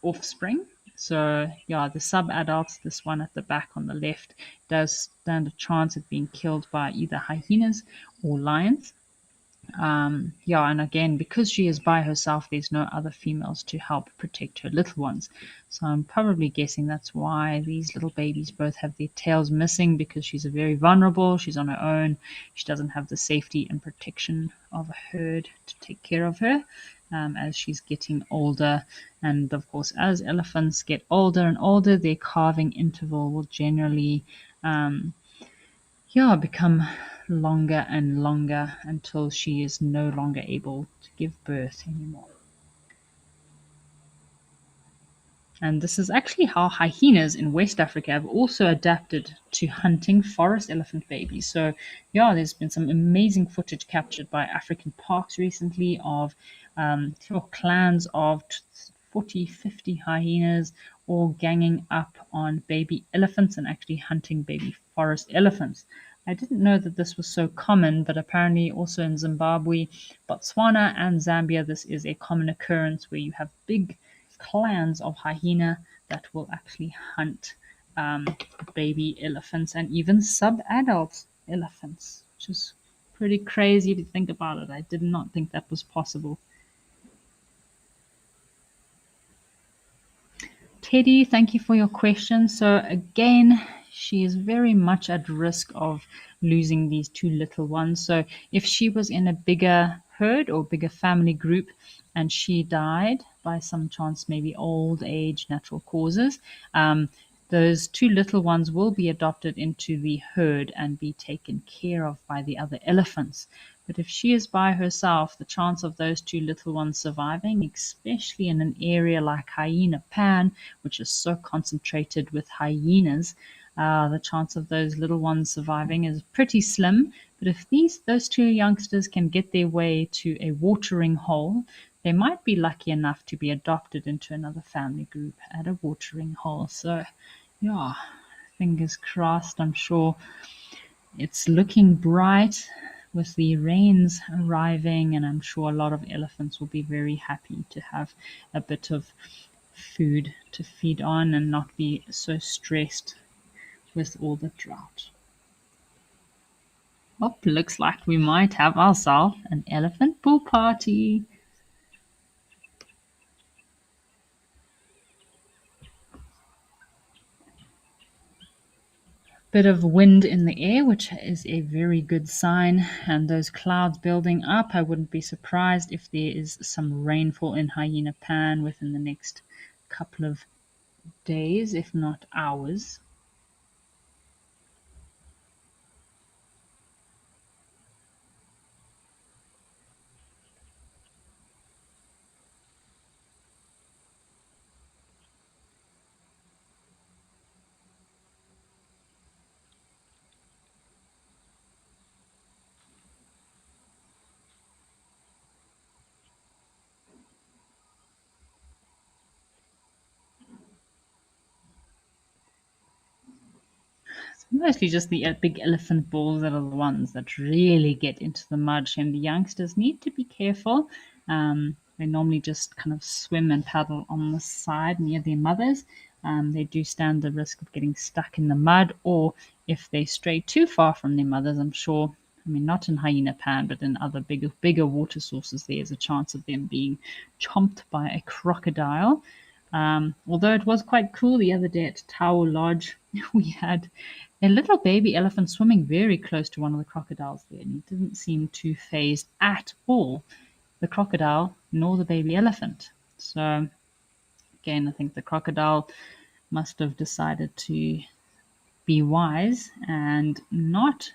offspring. So yeah, the sub-adults, this one at the back on the left, does stand a chance of being killed by either hyenas or lions. Yeah, and again, because she is by herself, there's no other females to help protect her little ones. So I'm probably guessing that's why these little babies both have their tails missing, because she's a very vulnerable. She's on her own. She doesn't have the safety and protection of a herd to take care of her. As she's getting older, and of course, as elephants get older and older, their calving interval will generally yeah, become longer and longer until she is no longer able to give birth anymore. And this is actually how hyenas in West Africa have also adapted to hunting forest elephant babies. So, yeah, there's been some amazing footage captured by African parks recently of clans of 40, 50 hyenas all ganging up on baby elephants and actually hunting baby forest elephants. I didn't know that this was so common, but apparently also in Zimbabwe, Botswana, and Zambia, this is a common occurrence where you have big clans of hyena that will actually hunt um, baby elephants and even sub-adult elephants, which is pretty crazy to think about it. I did not think that was possible. Teddy, thank you for your question. So, again, she is very much at risk of losing these two little ones. So, if she was in a bigger herd or bigger family group and she died by some chance, maybe old age, natural causes, those two little ones will be adopted into the herd and be taken care of by the other elephants. But if she is by herself, the chance of those two little ones surviving, especially in an area like Hyena Pan, which is so concentrated with hyenas, the chance of those little ones surviving is pretty slim. But if those two youngsters can get their way to a watering hole, they might be lucky enough to be adopted into another family group at a watering hole. So, yeah, fingers crossed. I'm sure it's looking bright with the rains arriving, and I'm sure a lot of elephants will be very happy to have a bit of food to feed on and not be so stressed with all the drought. Oh, looks like we might have ourselves an elephant pool party. Bit of wind in the air, which is a very good sign, and those clouds building up. I wouldn't be surprised if there is some rainfall in Hyena Pan within the next couple of days, if not hours. Mostly just the big elephant balls that are the ones that really get into the mud, and the youngsters need to be careful. They normally just kind of swim and paddle on the side near their mothers. They do stand the risk of getting stuck in the mud, or if they stray too far from their mothers, I'm sure. I mean, not in Hyena Pan, but in other bigger water sources, there's a chance of them being chomped by a crocodile. Although it was quite cool the other day at Tower Lodge, we had a little baby elephant swimming very close to one of the crocodiles there, and he didn't seem too phased at all, the crocodile nor the baby elephant. So, again, I think the crocodile must have decided to be wise and not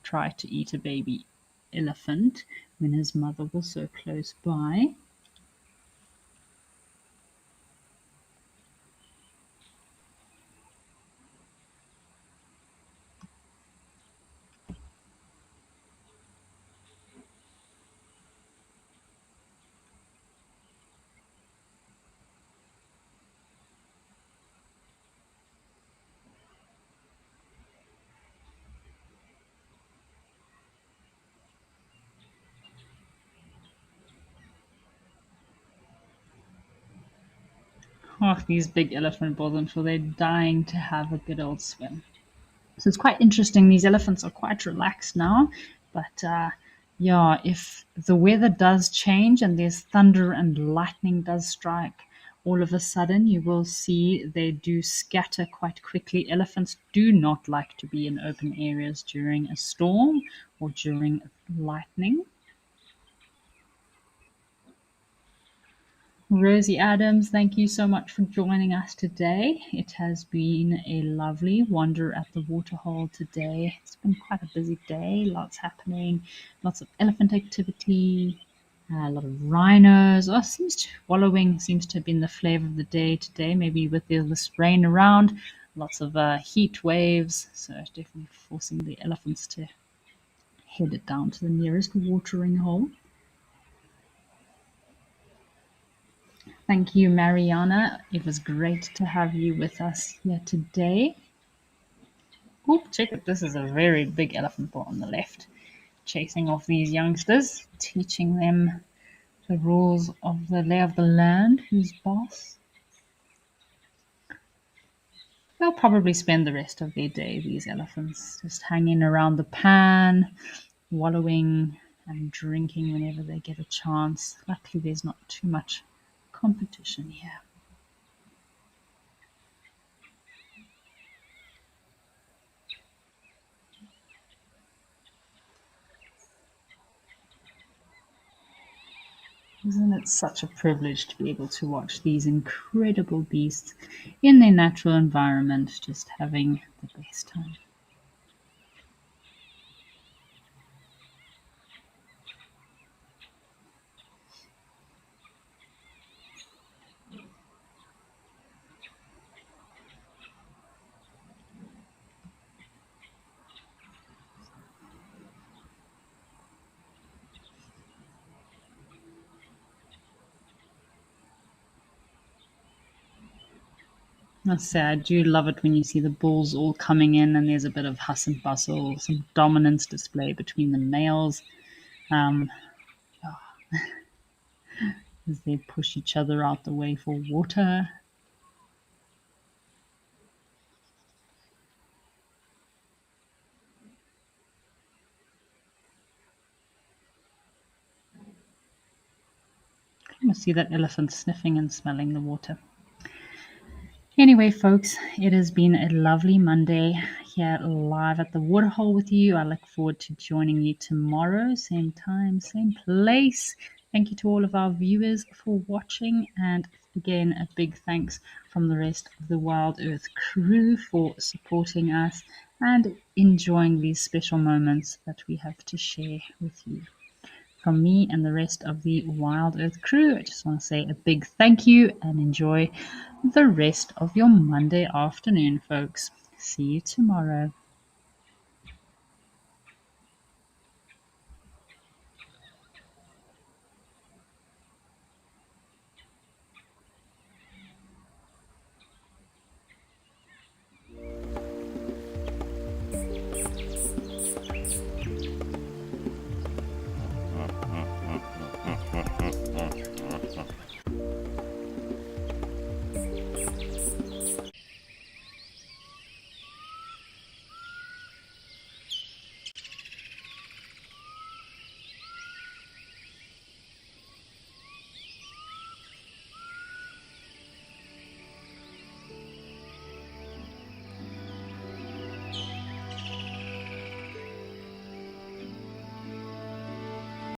try to eat a baby elephant when his mother was so close by. Oh, these big elephant balls, I'm sure they're dying to have a good old swim. So it's quite interesting. These elephants are quite relaxed now, but yeah, if the weather does change and there's thunder and lightning does strike, all of a sudden you will see they do scatter quite quickly. Elephants do not like to be in open areas during a storm or during lightning. Rosie Adams, thank you so much for joining us today. It has been a lovely wander at the waterhole today. It's been quite a busy day, lots happening, lots of elephant activity, a lot of rhinos. Oh, wallowing seems to have been the flavor of the day today, maybe with this rain around, lots of heat waves. So definitely forcing the elephants to head it down to the nearest watering hole. Thank you, Mariana. It was great to have you with us here today. Oop, check it. This is a very big elephant ball on the left, chasing off these youngsters, teaching them the rules of the lay of the land, who's boss. They'll probably spend the rest of their day, these elephants, just hanging around the pan, wallowing and drinking whenever they get a chance. Luckily, there's not too much competition here. Isn't it such a privilege to be able to watch these incredible beasts in their natural environment, just having the best time? I say I do love it when you see the bulls all coming in and there's a bit of hustle and bustle, some dominance display between the males um, as they push each other out the way for water. You see that elephant sniffing and smelling the water. Anyway, folks, it has been a lovely Monday here live at the waterhole with you. I look forward to joining you tomorrow, same time, same place. Thank you to all of our viewers for watching, and again, a big thanks from the rest of the Wild Earth crew for supporting us and enjoying these special moments that we have to share with you. From me and the rest of the Wild Earth crew, I just want to say a big thank you and enjoy the rest of your Monday afternoon, folks. See you tomorrow.